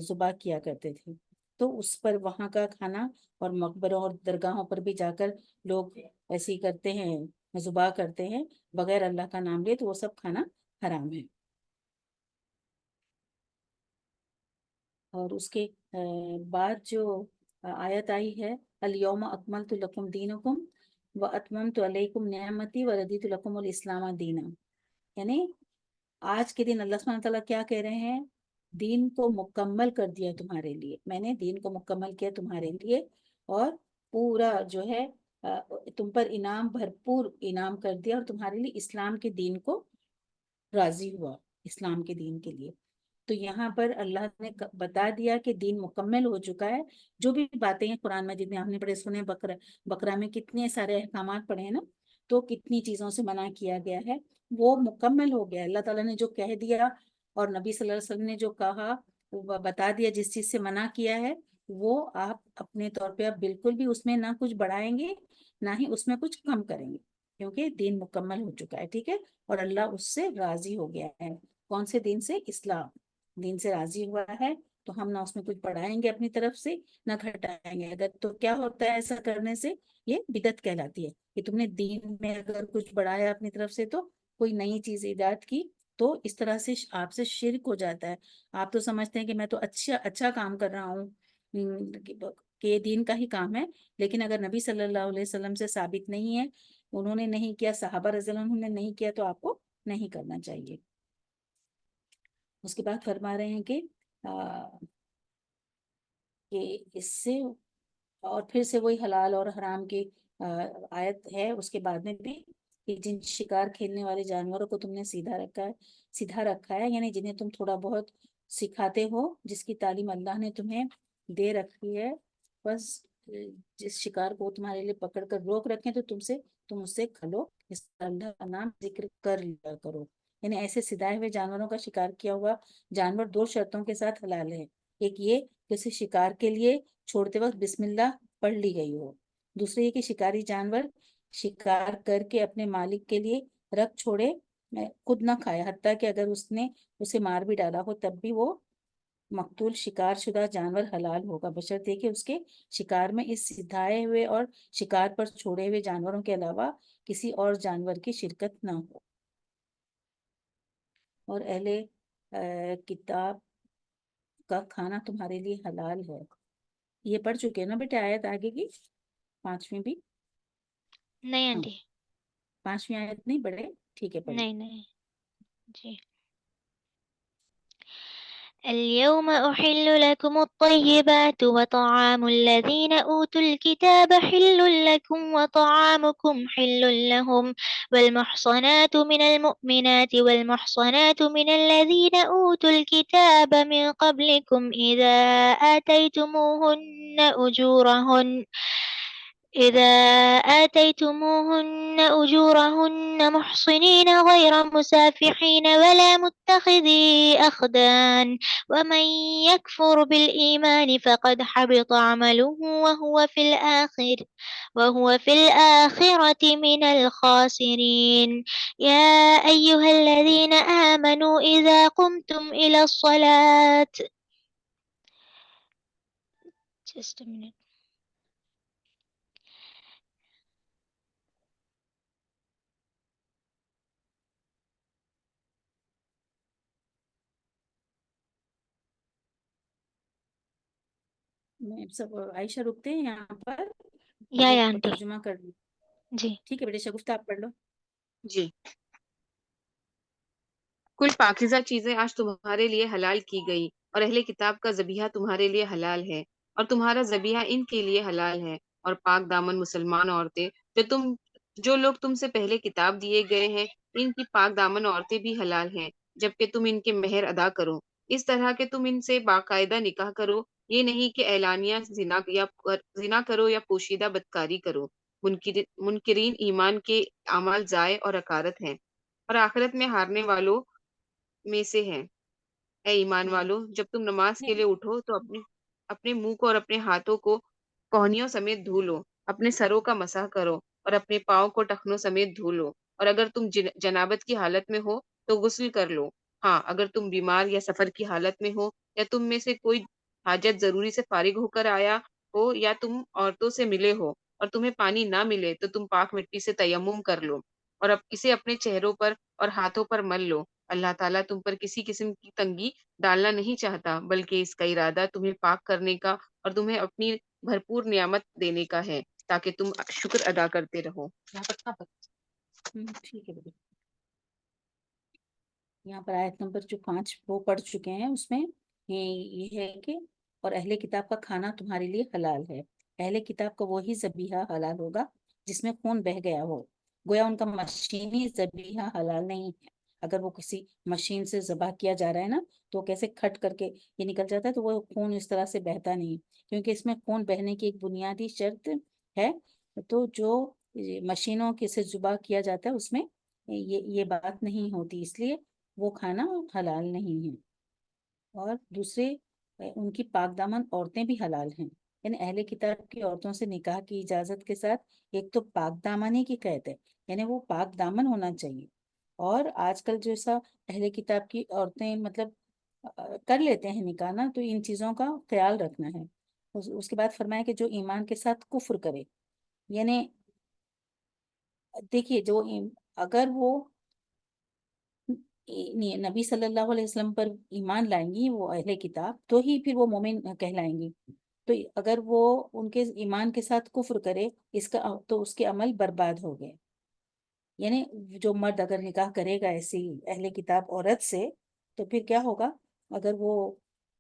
ذبح کیا کرتے تھے۔ تو اس پر وہاں کا کھانا، اور مقبروں اور درگاہوں پر بھی جا کر لوگ ایسے ہی کرتے ہیں، ذبح کرتے ہیں بغیر اللہ کا نام لیے، تو وہ سب کھانا حرام ہے۔ اور اس کے بعد جو آیت آئی ہے، الیوم اکملت لکم دینکم واتممت علیکم نعمتی ورضیت لکم الاسلام دینا، یعنی آج کے دن اللہ سبحانہ تعالیٰ کیا کہہ رہے ہیں، دین کو مکمل کر دیا تمہارے لیے، میں نے دین کو مکمل کیا تمہارے لیے، اور پورا جو ہے تم پر انعام، بھرپور انعام کر دیا، اور تمہارے لیے اسلام کے دین کو راضی ہوا، اسلام کے دین کے لیے۔ تو یہاں پر اللہ نے بتا دیا کہ دین مکمل ہو چکا ہے۔ جو بھی باتیں ہیں قرآن مجید میں ہم نے پڑھے سنے، بقرہ میں کتنے سارے احکامات پڑھے ہیں نا، تو کتنی چیزوں سے منع کیا گیا ہے، وہ مکمل ہو گیا۔ اللہ تعالیٰ نے جو کہہ دیا اور نبی صلی اللہ علیہ وسلم نے جو کہا، وہ بتا دیا، جس چیز سے منع کیا ہے وہ آپ اپنے طور پہ آپ بالکل بھی اس میں نہ کچھ بڑھائیں گے نہ ہی اس میں کچھ کم کریں گے، کیونکہ دین مکمل ہو چکا ہے، ٹھیک ہے، اور اللہ اس سے راضی ہو گیا ہے۔ کون سے دین سے؟ اسلام دین سے راضی ہوا ہے، تو ہم نہ اس میں کچھ بڑھائیں گے اپنی طرف سے نہ گھٹائیں گے۔ اگر تو کیا ہوتا ہے ایسا کرنے سے؟ یہ بدعت کہلاتی ہے، کہ تم نے دین میں اگر کچھ بڑھایا اپنی طرف سے، تو کوئی نئی چیز ایجاد کی، تو اس طرح سے آپ سے شرک ہو جاتا ہے۔ آپ تو سمجھتے ہیں کہ میں تو اچھا کام کر رہا ہوں، کہ یہ دین کا ہی کام ہے، لیکن اگر نبی صلی اللہ علیہ وسلم سے ثابت نہیں ہے، انہوں نے نہیں کیا، صحابہ رضی اللہ عنہم نے نہیں کیا، تو آپ کو نہیں کرنا چاہیے۔ اس کے بعد فرما رہے ہیں کہ اس سے، اور پھر سے وہی حلال اور حرام کی آیت ہے اس کے بعد میں بھی، کہ جن شکار کھیلنے والے جانوروں کو تم نے سیدھا رکھا ہے، یعنی جنہیں تم تھوڑا بہت سکھاتے ہو، جس کی تعلیم اللہ نے تمہیں دے رکھی ہے، بس جس شکار کو تمہارے لیے پکڑ کر روک رکھیں تو تم اس سے کھلو، اس اللہ کا نام ذکر کر لیا کرو۔ یعنی ایسے سدائے ہوئے جانوروں کا شکار کیا ہوا جانور 2 شرطوں کے ساتھ حلال ہے۔ ایک یہ کہ اسے شکار کے لیے چھوڑتے وقت بسم اللہ پڑھ لی گئی ہو، دوسرے یہ کہ شکاری جانور شکار کر کے اپنے مالک کے لیے رکھ چھوڑے، خود نہ کھائے، حتیٰ کہ اگر اس نے اسے مار بھی ڈالا ہو تب بھی وہ مقتول شکار شدہ جانور حلال ہوگا، بشرطے کہ اس کے شکار میں اس سدھائے ہوئے اور شکار پر چھوڑے ہوئے جانوروں کے علاوہ کسی اور جانور کی شرکت نہ ہو۔ اور اہل کتاب کا کھانا تمہارے لیے حلال ہے۔ یہ پڑھ چکے ہیں نا بیٹے آیت آگے کی، 5ویں بھی؟ نہیں ہاں، آنٹی، 5ویں آیت نہیں پڑھے؟ ٹھیک ہے پڑھیے۔ نہیں جی۔ اليوم أحل لكم الطيبات وطعام الذين أوتوا الكتاب حل لكم وطعامكم حل لهم والمحصنات من المؤمنات والمحصنات من الذين أوتوا الكتاب من قبلكم إذا آتيتموهن أجورهن محصنين غير مسافحين ولا متخذي أخدان ومن يكفر بالإيمان فقد حبط عمله وهو في الآخرة من الخاسرين يا أيها الذين آمنوا إذا قمتم إلى الصلاة Just a minute. میں سب عائشہ رکتے ہیں یہاں پر، یا آگے آنٹی ترجمہ کر لوں؟ جی ٹھیک ہے بیٹے، شگفتہ آپ پڑھ لو۔ جی، کل پاکیزہ چیزیں آج تمہارے لیے حلال کی گئی، اور اہل کتاب کا ذبیحہ تمہارے لیے حلال ہے، اور تمہارا ذبیحہ ان کے لیے حلال ہے، اور پاک دامن مسلمان عورتیں جو لوگ تم سے پہلے کتاب دیے گئے ہیں، ان کی پاک دامن عورتیں بھی حلال ہیں، جبکہ تم ان کے مہر ادا کرو، اس طرح کہ تم ان سے باقاعدہ نکاح کرو، یہ نہیں کہ اعلانیہ زنا کرو یا پوشیدہ بدکاری کرو۔ منکرین ایمان کے اعمال ضائع اور حقارت ہیں، اور آخرت میں ہارنے والوں میں سے ہیں۔ اے ایمان والو، جب تم نماز کے لیے اٹھو تو اپنے منہ کو اور اپنے ہاتھوں کو کوہنیوں سمیت دھو لو، اپنے سروں کا مسح کرو اور اپنے پاؤں کو ٹخنوں سمیت دھو لو، اور اگر تم جنابت کی حالت میں ہو تو غسل کر لو۔ ہاں، اگر تم بیمار یا سفر کی حالت میں ہو، یا تم میں سے کوئی حاجت ضروری سے فارغ ہو کر آیا ہو، یا تم عورتوں سے ملے ہو اور تمہیں پانی نہ ملے، تو تم پاک مٹی سے تیمم کر لو اور اب اسے اپنے چہروں پر اور ہاتھوں پر مل لو۔ اللہ تعالیٰ تم پر کسی قسم کی تنگی ڈالنا نہیں چاہتا، بلکہ اس کا ارادہ تمہیں پاک کرنے کا اور تمہیں اپنی بھرپور نعمت دینے کا ہے، تاکہ تم شکر ادا کرتے رہو۔ ٹھیک ہے بیٹا، یہاں پر آیت نمبر جو 5 وہ پڑھ چکے ہیں، اس میں یہ ہے کہ اور اہل کتاب کا کھانا تمہارے لیے حلال ہے۔ اہل کتاب کا وہی ذبیحہ حلال ہوگا جس میں خون بہہ گیا ہو، گویا ان کا مشینی ذبیحہ حلال نہیں ہے۔ اگر وہ کسی مشین سے ذبح کیا جا رہا ہے نا، تو کیسے کھٹ کر کے یہ نکل جاتا ہے، تو وہ خون اس طرح سے بہتا نہیں، کیونکہ اس میں خون بہنے کی ایک بنیادی شرط ہے۔ تو جو مشینوں کے سے ذبح کیا جاتا ہے، اس میں یہ بات نہیں ہوتی، اس لیے وہ کھانا حلال نہیں ہے۔ اور دوسرے ان کی پاک دامن عورتیں بھی حلال ہیں، یعنی اہل کتاب کی عورتوں سے نکاح کی اجازت کے ساتھ ایک تو پاک دامنی کی قید ہے، یعنی وہ پاک دامن ہونا چاہیے۔ اور آج کل جیسا اہل کتاب کی عورتیں مطلب کر لیتے ہیں نکاح نا، تو ان چیزوں کا خیال رکھنا ہے۔ اس کے بعد فرمایا کہ جو ایمان کے ساتھ کفر کرے، یعنی دیکھیے اگر وہ نبی صلی اللہ علیہ وسلم پر ایمان لائیں گی، وہ اہل کتاب، تو ہی پھر وہ مومن کہلائیں گی۔ تو اگر وہ ان کے ایمان کے ساتھ کفر کرے تو اس کے عمل برباد ہو گئے۔ یعنی جو مرد اگر نکاح کرے گا ایسی اہل کتاب عورت سے، تو پھر کیا ہوگا؟ اگر وہ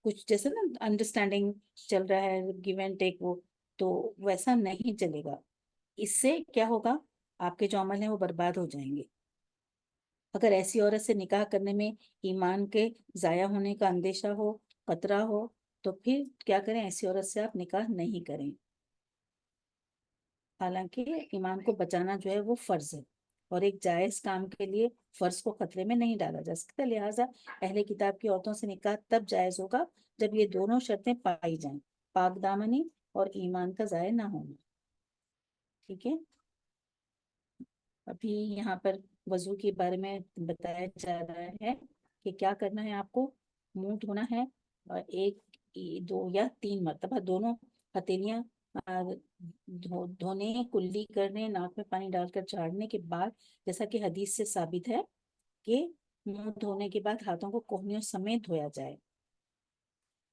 کچھ جیسے نا انڈرسٹینڈنگ چل رہا ہے، گیو اینڈ ٹیک، وہ تو ویسا نہیں چلے گا۔ اس سے کیا ہوگا؟ آپ کے جو عمل ہیں وہ برباد ہو جائیں گے۔ اگر ایسی عورت سے نکاح کرنے میں ایمان کے ضائع ہونے کا اندیشہ ہو، خطرہ ہو، تو پھر کیا کریں؟ ایسی عورت سے آپ نکاح نہیں کریں، حالانکہ ایمان کو بچانا جو ہے وہ فرض ہے، اور ایک جائز کام کے لیے فرض کو خطرے میں نہیں ڈالا جا سکتا۔ لہٰذا اہل کتاب کی عورتوں سے نکاح تب جائز ہوگا جب یہ دونوں شرطیں پائی جائیں، پاک دامنی اور ایمان کا ضائع نہ ہونا۔ ٹھیک ہے، ابھی یہاں پر وضو کے بارے میں بتایا جا رہا ہے کہ کیا کرنا ہے آپ کو۔ منہ دھونا ہے، اور 1 2 یا 3 مرتبہ دونوں ہتھیلیاں دھونے، کلی کرنے، ناک میں پانی ڈال کر جھاڑنے کے بعد، جیسا کہ حدیث سے ثابت ہے کہ منہ دھونے کے بعد ہاتھوں کو کوہنیوں سمیت دھویا جائے۔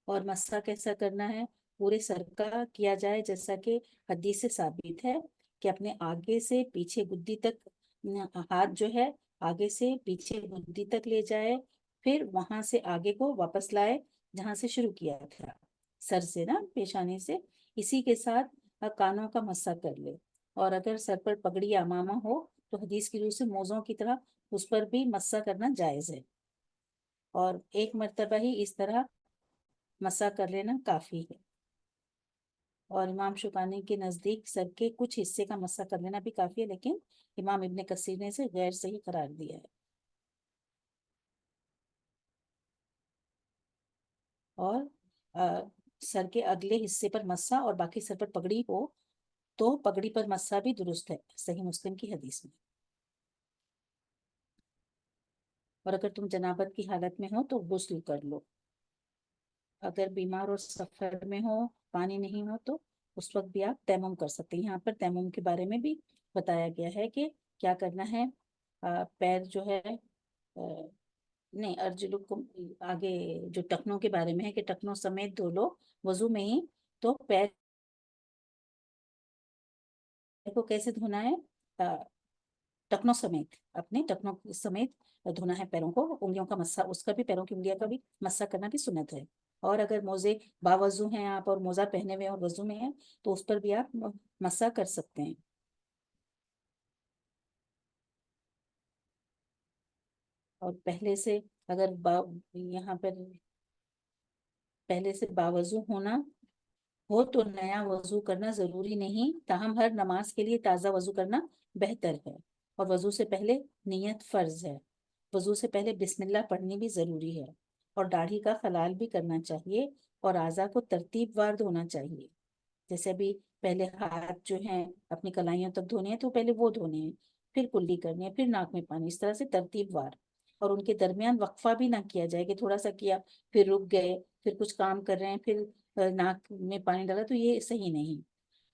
اور مسح کیسا کرنا ہے؟ پورے سر کا کیا جائے، جیسا کہ حدیث سے ثابت ہے کہ اپنے آگے سے پیچھے گدی تک ہاتھ جو ہے آگے سے پیچھے گدی تک لے جائے، پھر وہاں سے آگے کو واپس لائے جہاں سے شروع کیا تھا، سر سے نا، پیشانی سے۔ اسی کے ساتھ کانوں کا مسح کر لے، اور اگر سر پر پگڑی یا امامہ ہو تو حدیث کی روح سے موزوں کی طرح اس پر بھی مسح کرنا جائز ہے، اور 1 مرتبہ ہی اس طرح مسح کر لینا کافی ہے۔ اور امام شوکانی کے نزدیک سر کے کچھ حصے کا مسح کر لینا بھی کافی ہے، لیکن امام ابن کثیر نے اسے غیر صحیح قرار دیا ہے۔ اور سر کے اگلے حصے پر مسح اور باقی سر پر پگڑی ہو تو پگڑی پر مسح بھی درست ہے، صحیح مسلم کی حدیث میں۔ اور اگر تم جنابت کی حالت میں ہو تو غسل کر لو۔ اگر بیمار اور سفر میں ہو، پانی نہیں ہو، تو اس وقت بھی آپ تیمم کر سکتے ہیں۔ یہاں پر تیمم کے بارے میں بھی بتایا گیا ہے کہ کیا کرنا ہے۔ پیر جو ہے نہیں، ارجلکم آگے جو ٹخنوں کے بارے میں ہے کہ ٹخنوں سمیت دھو لو وضو میں ہی، تو پیر کو کیسے دھونا ہے؟ ٹخنوں سمیت، اپنے ٹخنوں سمیت دھونا ہے پیروں کو۔ انگلیوں کا مسح، اس کا بھی، پیروں کی انگلیوں کا بھی مسح کرنا بھی سنت ہے۔ اور اگر موزے باوضو ہیں آپ اور موزہ پہنے ہوئے اور وضو میں ہیں، تو اس پر بھی آپ مسح کر سکتے ہیں۔ اور پہلے سے اگر یہاں پر پہلے سے باوضو ہونا ہو تو نیا وضو کرنا ضروری نہیں، تاہم ہر نماز کے لیے تازہ وضو کرنا بہتر ہے، اور وضو سے پہلے نیت فرض ہے۔ وضو سے پہلے بسم اللہ پڑھنی بھی ضروری ہے۔ اور داڑھی کا خلال بھی کرنا چاہیے، اور اعضاء کو ترتیب وار دھونا چاہیے. جیسے ابھی پہلے ہاتھ جو ہیں اپنی کلائیوں تک دھونے ہیں تو پہلے وہ دھونے ہیں، پھر کلی کرنی ہے، پھر ناک میں پانی، اس طرح سے ترتیب وار. اور ان کے درمیان وقفہ بھی نہ کیا جائے کہ تھوڑا سا کیا پھر رک گئے، پھر کچھ کام کر رہے ہیں پھر ناک میں پانی ڈالا، تو یہ صحیح نہیں.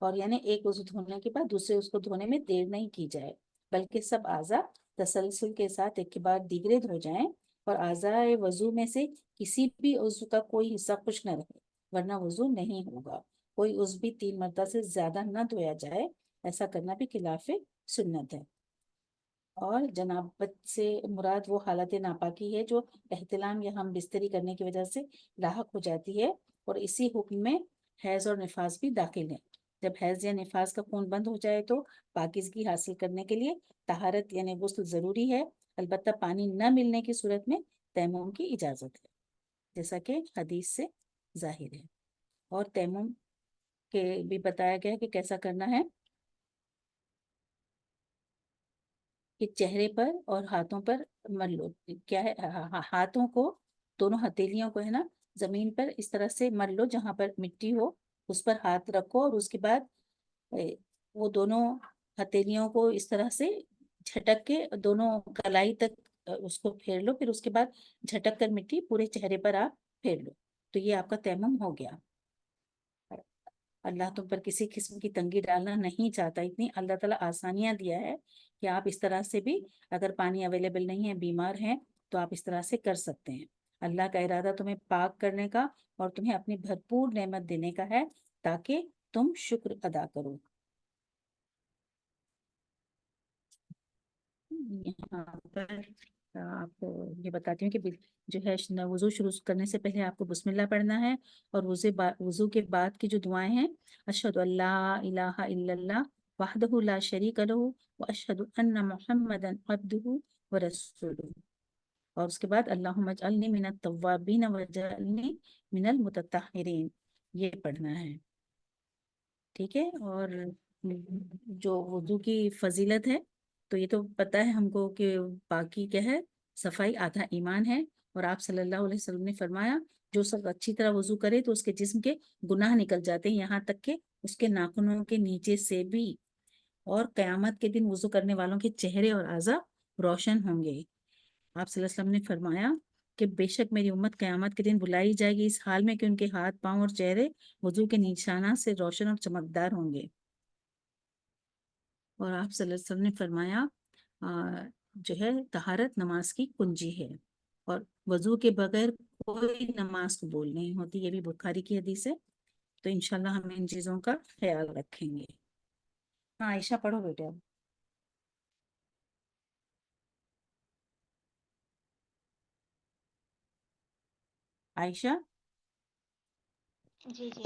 اور یعنی ایک وضو دھونے کے بعد دوسرے اس کو دھونے میں دیر نہیں کی جائے، بلکہ سب اعضاء تسلسل کے ساتھ ایک کے بعد دیگرے دھو جائیں، اور اعضاء وضو میں سے کسی بھی عضو کا کوئی حصہ خشک نہ رہے، ورنہ وضو نہیں ہوگا. کوئی عضو بھی 3 مرتبہ سے زیادہ نہ دھویا جائے، ایسا کرنا بھی خلاف سنت ہے. اور جنابت سے مراد وہ حالت ناپاکی ہے جو احتلام یا ہم بستری کرنے کی وجہ سے لاحق ہو جاتی ہے، اور اسی حکم میں حیض اور نفاس بھی داخل ہیں. جب حیض یا نفاس کا خون بند ہو جائے تو پاکیزگی حاصل کرنے کے لیے طہارت یعنی غسل ضروری ہے، البتہ پانی نہ ملنے کی صورت میں تیمم کی اجازت ہے، جیسا کہ حدیث سے ظاہر ہے. اور تیمم کے بھی بتایا گیا کہ کیسا کرنا ہے، کہ چہرے پر اور ہاتھوں پر مل لو. کیا ہے، ہاتھوں کو، دونوں ہتھیلیوں کو ہے نا، زمین پر اس طرح سے مل لو جہاں پر مٹی ہو، اس پر ہاتھ رکھو، اور اس کے بعد وہ دونوں ہتھیلیوں کو اس طرح سے جھٹک کے دونوں کلائی تک اس کو پھیر لو، پھر اس کے بعد جھٹک کر مٹی پورے چہرے پر آپ پھیر لو، تو یہ آپ کا تیمم ہو گیا. اللہ تم پر کسی قسم کی تنگی ڈالنا نہیں چاہتا، اتنی اللہ تعالیٰ آسانیاں دیا ہے کہ آپ اس طرح سے بھی، اگر پانی اویلیبل نہیں ہے، بیمار ہیں، تو آپ اس طرح سے کر سکتے ہیں. اللہ کا ارادہ تمہیں پاک کرنے کا اور تمہیں اپنی بھرپور نعمت دینے کا ہے تاکہ تم شکر ادا کرو. یہاں پر آپ کو یہ بتاتی ہوں کہ جو ہے وضو شروع کرنے سے پہلے آپ کو بسم اللہ پڑھنا ہے، اور وضو کے بعد کی جو دعائیں ہیں، اشہد ان لا الہ الا اللہ وحدہ لا شریک لہ واشہد ان محمدا عبدہ ورسولہ، اور اس کے بعد اللہم اجعلنی من التوابین واجعلنی من المتطہرین، یہ پڑھنا ہے. ٹھیک ہے. اور جو وضو کی فضیلت ہے تو یہ تو پتہ ہے ہم کو کہ باقی کیا ہے، صفائی آدھا ایمان ہے. اور آپ صلی اللہ علیہ وسلم نے فرمایا جو سب اچھی طرح وضو کرے تو اس کے جسم کے گناہ نکل جاتے ہیں، یہاں تک کہ اس کے ناخنوں کے نیچے سے بھی. اور قیامت کے دن وضو کرنے والوں کے چہرے اور اعضاء روشن ہوں گے. آپ صلی اللہ علیہ وسلم نے فرمایا کہ بے شک میری امت قیامت کے دن بلائی جائے گی اس حال میں کہ ان کے ہاتھ، پاؤں اور چہرے وضو کے نشانات سے روشن اور چمکدار ہوں گے. اور آپ صلی اللہ علیہ وسلم نے فرمایا جو ہے طہارت نماز کی کنجی ہے، اور وضو کے بغیر کوئی نماز قبول نہیں ہوتی، یہ بھی بخاری کی حدیث ہے. تو انشاءاللہ ہم ان چیزوں کا خیال رکھیں گے. ہاں عائشہ پڑھو بیٹے اب. عائشہ. جی جی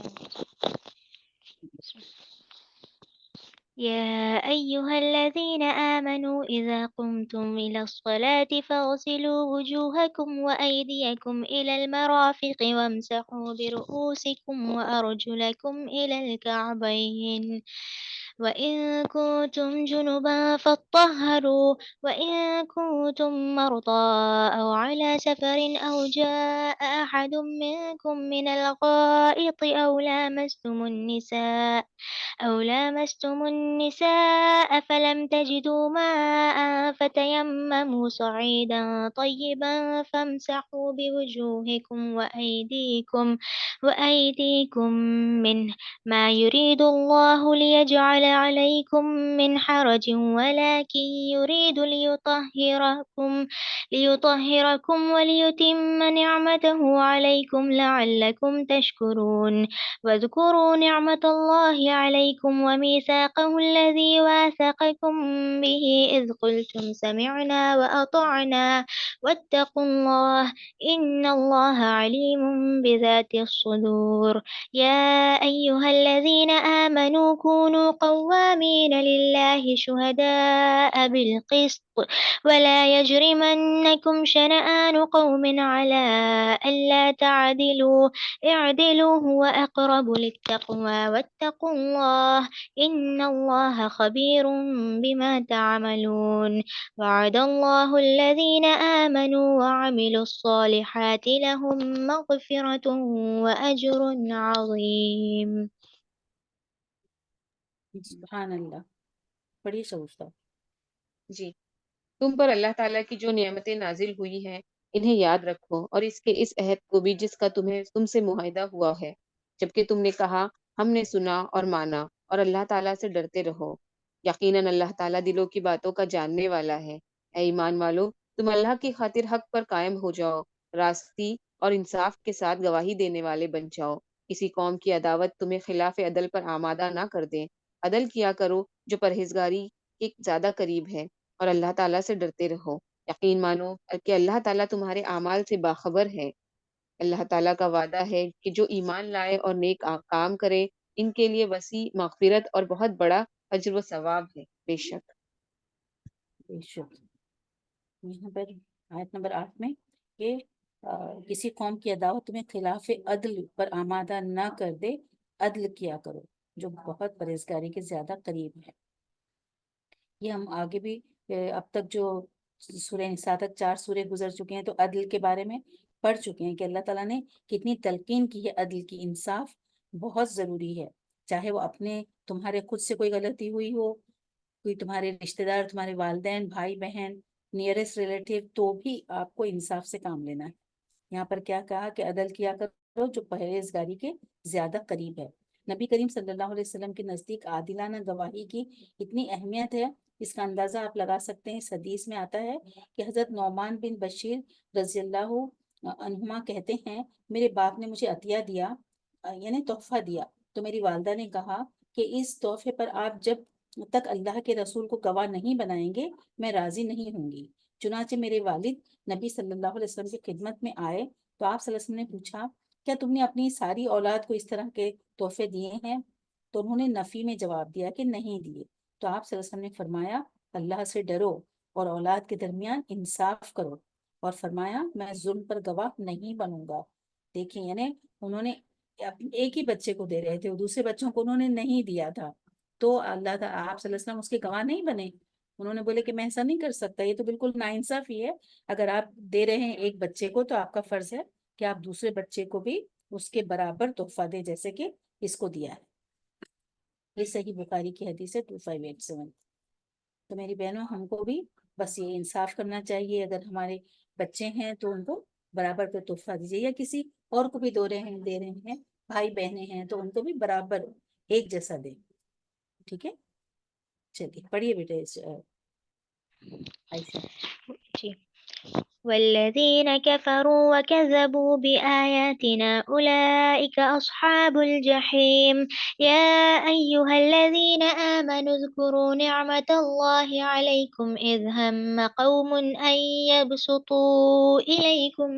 يا أيها الذين آمنوا إذا قمتم إلى الصلاة فاغسلوا وجوهكم وأيديكم إلى المرافق وامسحوا برؤوسكم وأرجلكم إلى الكعبين وإن كنتم جنبا فاطهروا وإن كنتم مرضى أو على سفر أو جاء أحد منكم من الغائط أو لامستم النساء فلم تجدوا ماء فتيمموا صعيدا طيبا فامسحوا بوجوهكم وأيديكم منه ما يريد الله ليجعل عليكم من حرج ولكن يريد ليطهركم وليتم نعمته عليكم لعلكم تشكرون واذكروا نعمة الله عليكم وميثاقه الذي واثقكم به إذ قلتم سمعنا وأطعنا واتقوا الله إن الله عليم بذات الصدور يا أيها الذين آمنوا كونوا قوامين لله شهداء بالقسط ولا يجرمنكم شنآن قوم على ألا تعدلوا اعدلوا هو أقرب للتقوى واتقوا الله إن الله خبير بما تعملون وعد الله الذين آمنوا وعملوا الصالحات لهم مغفرة وأجر عظيم. سبحان اللہ. پڑھیے شگفتہ. جی، تم پر اللہ تعالیٰ کی جو نعمتیں نازل ہوئی ہیں انہیں یاد رکھو، اور اس کے اس عہد کو بھی جس کا تم سے معاہدہ ہوا ہے، جبکہ تم نے کہا ہم نے سنا اور مانا، اور اللہ تعالیٰ سے ڈرتے رہو. یقیناً اللہ تعالیٰ دلوں کی باتوں کا جاننے والا ہے. اے ایمان والو، تم اللہ کی خاطر حق پر قائم ہو جاؤ، راستی اور انصاف کے ساتھ گواہی دینے والے بن جاؤ. کسی قوم کی عداوت تمہیں خلاف عدل پر آمادہ نہ کر دیں. عدل کیا کرو جو پرہیزگاری کے زیادہ قریب ہے، اور اللہ تعالیٰ سے ڈرتے رہو. یقین مانو کہ اللہ تعالیٰ تمہارے اعمال سے باخبر ہے. اللہ تعالیٰ کا وعدہ ہے کہ جو ایمان لائے اور نیک کام کرے ان کے لیے وسیع مغفرت اور بہت بڑا اجر و ثواب ہے. بے شک. بے شک. یہاں پر آیت نمبر 8 میں کہ کسی قوم کی عداوت تمہیں خلاف عدل پر آمادہ نہ کر دے، عدل کیا کرو جو بہت پرہیزگاری کے زیادہ قریب ہے. یہ ہم آگے بھی اب تک جو سورہ نساء تک 4 سورے گزر چکے ہیں تو عدل کے بارے میں پڑھ چکے ہیں کہ اللہ تعالیٰ نے کتنی تلقین کی ہے عدل کی. انصاف بہت ضروری ہے، چاہے وہ تمہارے خود سے کوئی غلطی ہوئی ہو، کوئی تمہارے رشتہ دار، تمہارے والدین، بھائی بہن، نیئرسٹ ریلیٹیو، تو بھی آپ کو انصاف سے کام لینا ہے. یہاں پر کیا کہا کہ عدل کیا کرو جو پرہیزگاری کے زیادہ قریب ہے. نبی کریم صلی اللہ علیہ وسلم کے نزدیک عادلانہ گواہی کی اتنی اہمیت ہے، اس کا اندازہ آپ لگا سکتے ہیں. اس حدیث میں آتا ہے کہ حضرت نعمان بن بشیر رضی اللہ عنہما کہتے ہیں میرے باپ نے مجھے عطیہ دیا، یعنی تحفہ دیا، تو میری والدہ نے کہا کہ اس تحفے پر آپ جب تک اللہ کے رسول کو گواہ نہیں بنائیں گے میں راضی نہیں ہوں گی. چنانچہ میرے والد نبی صلی اللہ علیہ وسلم کی خدمت میں آئے تو آپ صلی اللہ علیہ وسلم نے پوچھا کیا تم نے اپنی ساری اولاد کو اس طرح کے تحفے دیے ہیں؟ تو انہوں نے نفی میں جواب دیا کہ نہیں دیے. تو آپ صلی اللہ علیہ وسلم نے فرمایا اللہ سے ڈرو اور اولاد کے درمیان انصاف کرو، اور فرمایا میں ظلم پر گواہ نہیں بنوں گا. دیکھیں یعنی انہوں نے ایک ہی بچے کو دے رہے تھے، دوسرے بچوں کو انہوں نے نہیں دیا تھا، تو اللہ تعالیٰ آپ صلی اللہ علیہ وسلم اس کے گواہ نہیں بنے. انہوں نے بولے کہ میں ایسا نہیں کر سکتا، یہ تو بالکل ناانصافی ہے. اگر آپ دے رہے ہیں ایک بچے کو تو آپ کا فرض ہے کہ آپ دوسرے بچے کو بھی اس کے برابر تحفہ دے جیسے کہ اس کو دیا ہے. یہ صحیح بخاری کی حدیث ہے 2587. تو میری بہنوں ہم کو بھی بس یہ انصاف کرنا چاہیے. اگر ہمارے بچے ہیں تو ان کو برابر پہ تحفہ دیجیے، یا کسی اور کو بھی دے رہے ہیں بھائی بہنیں ہیں تو ان کو بھی برابر ایک جیسا دیں. ٹھیک ہے، چلیے پڑھیے بیٹے عائشہ. جی. والذين كفروا وكذبوا بآياتنا أولئك أصحاب الجحيم. يا أيها الذين آمنوا اذكروا نعمة الله عليكم إذ هم قوم أن يبسطوا إليكم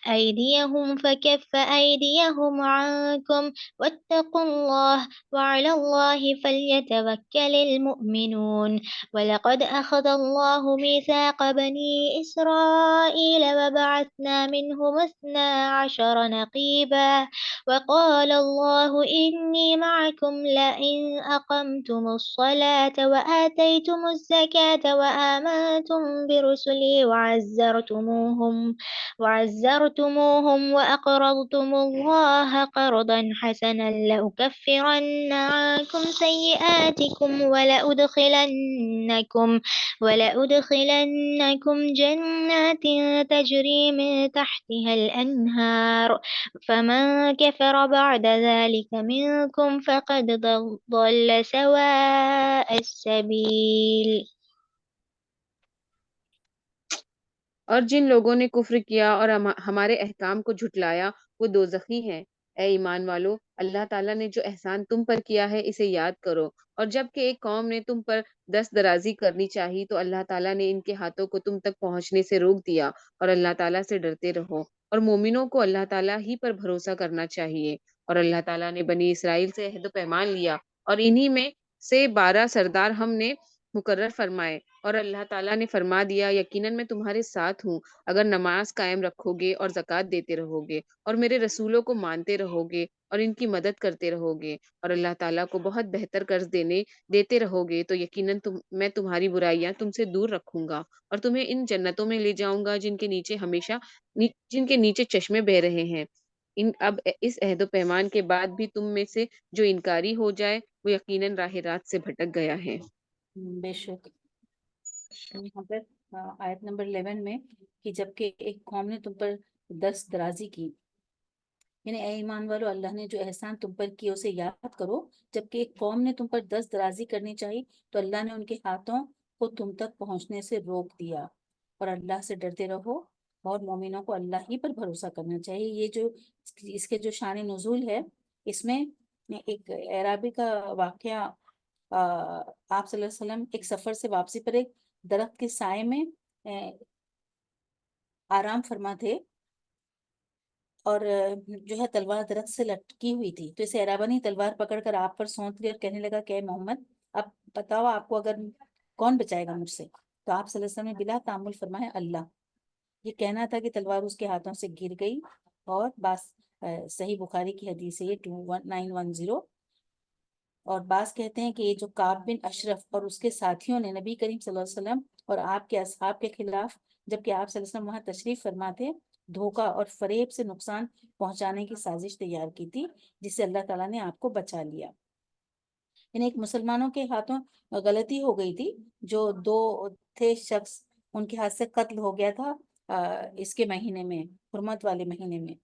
أيديهم فكف أيديهم عنكم واتقوا الله وعلى الله فليتوكل المؤمنون. ولقد أخذ الله ميثاق بني إسرائيل وبعثنا منهم 12 نقيبا وقال الله إني معكم لئن أقمتم الصلاة وآتيتم الزكاة وآمنتم برسلي وعزرتموهم وأقرضتم الله قرضا حسنا لأكفرن عنكم سيئاتكم ولأدخلنكم جنات تجري من تحتها الأنهار فمن كفر بعد ذلك منكم فقد ضل سواء السبيل. اور جن لوگوں نے کفر کیا اور ہمارے احکام کو جھٹلایا وہ دوزخی ہیں. اے ایمان والو، اللہ تعالیٰ نے جو احسان تم پر کیا ہے اسے یاد کرو. اور جب کہ ایک قوم نے تم پر دست درازی کرنی چاہی تو اللہ تعالیٰ نے ان کے ہاتھوں کو تم تک پہنچنے سے روک دیا. اور اللہ تعالیٰ سے ڈرتے رہو، اور مومنوں کو اللہ تعالیٰ ہی پر بھروسہ کرنا چاہیے. اور اللہ تعالیٰ نے بنی اسرائیل سے عہد و پیمان لیا، اور انہی میں سے 12 سردار ہم نے مقرر فرمائے، اور اللہ تعالیٰ نے فرما دیا یقیناً میں تمہارے ساتھ ہوں اگر نماز قائم رکھو گے اور زکوٰۃ دیتے رہو گے اور میرے رسولوں کو مانتے رہو گے اور ان کی مدد کرتے رہو گے اور اللہ تعالیٰ کو بہت بہتر قرض دیتے رہو گے تو یقیناً میں تمہاری برائیاں تم سے دور رکھوں گا اور تمہیں ان جنتوں میں لے جاؤں گا جن کے نیچے چشمے بہ رہے ہیں۔ اب اس عہد و پیمان کے بعد بھی تم میں سے جو انکاری ہو جائے وہ یقیناً راہ رات سے بھٹک گیا ہے۔ بے شک یہاں پر آیت نمبر 11 میں کہ جبکہ ایک قوم نے تم پر دست درازی کی، یعنی اے ایمان والو اللہ نے جو احسان تم پر کیے اسے یاد کرو۔ جبکہ ایک قوم نے تم پر دست درازی کرنی چاہی تو اللہ نے ان کے ہاتھوں کو تم تک پہنچنے سے روک دیا، اور اللہ سے ڈرتے رہو اور مومنوں کو اللہ ہی پر بھروسہ کرنا چاہیے۔ یہ جو اس کے جو شان نزول ہے، اس میں ایک اعرابی کا واقعہ، آپ صلی اللہ علیہ وسلم ایک سفر سے واپسی پر ایک درخت کے سائے میں آرام فرما تھے، اور جو ہے تلوار درخت سے لٹکی ہوئی تھی، تو اس اعرابی نے تلوار پکڑ کر آپ پر سونت لی اور کہنے لگا کہ اے محمد اب بتاؤ آپ کو اگر کون بچائے گا مجھ سے؟ تو آپ صلی اللہ علیہ وسلم نے بلا تعمل فرمایا اللہ۔ یہ کہنا تھا کہ تلوار اس کے ہاتھوں سے گر گئی، اور صحیح بخاری کی حدیث ہے یہ 2910۔ اور بعض کہتے ہیں کہ یہ جو کعب بن اشرف اور اس کے ساتھیوں نے نبی کریم صلی اللہ علیہ وسلم اور آپ کے اصحاب کے خلاف، جبکہ آپ صلی اللہ علیہ وسلم وہاں تشریف فرما تھے، دھوکہ اور فریب سے نقصان پہنچانے کی سازش تیار کی تھی، جس سے اللہ تعالیٰ نے آپ کو بچا لیا۔ یعنی ایک مسلمانوں کے ہاتھوں غلطی ہو گئی تھی، جو دو تھے شخص، ان کے ہاتھ سے قتل ہو گیا تھا اس کے مہینے میں، حرمت والے مہینے میں۔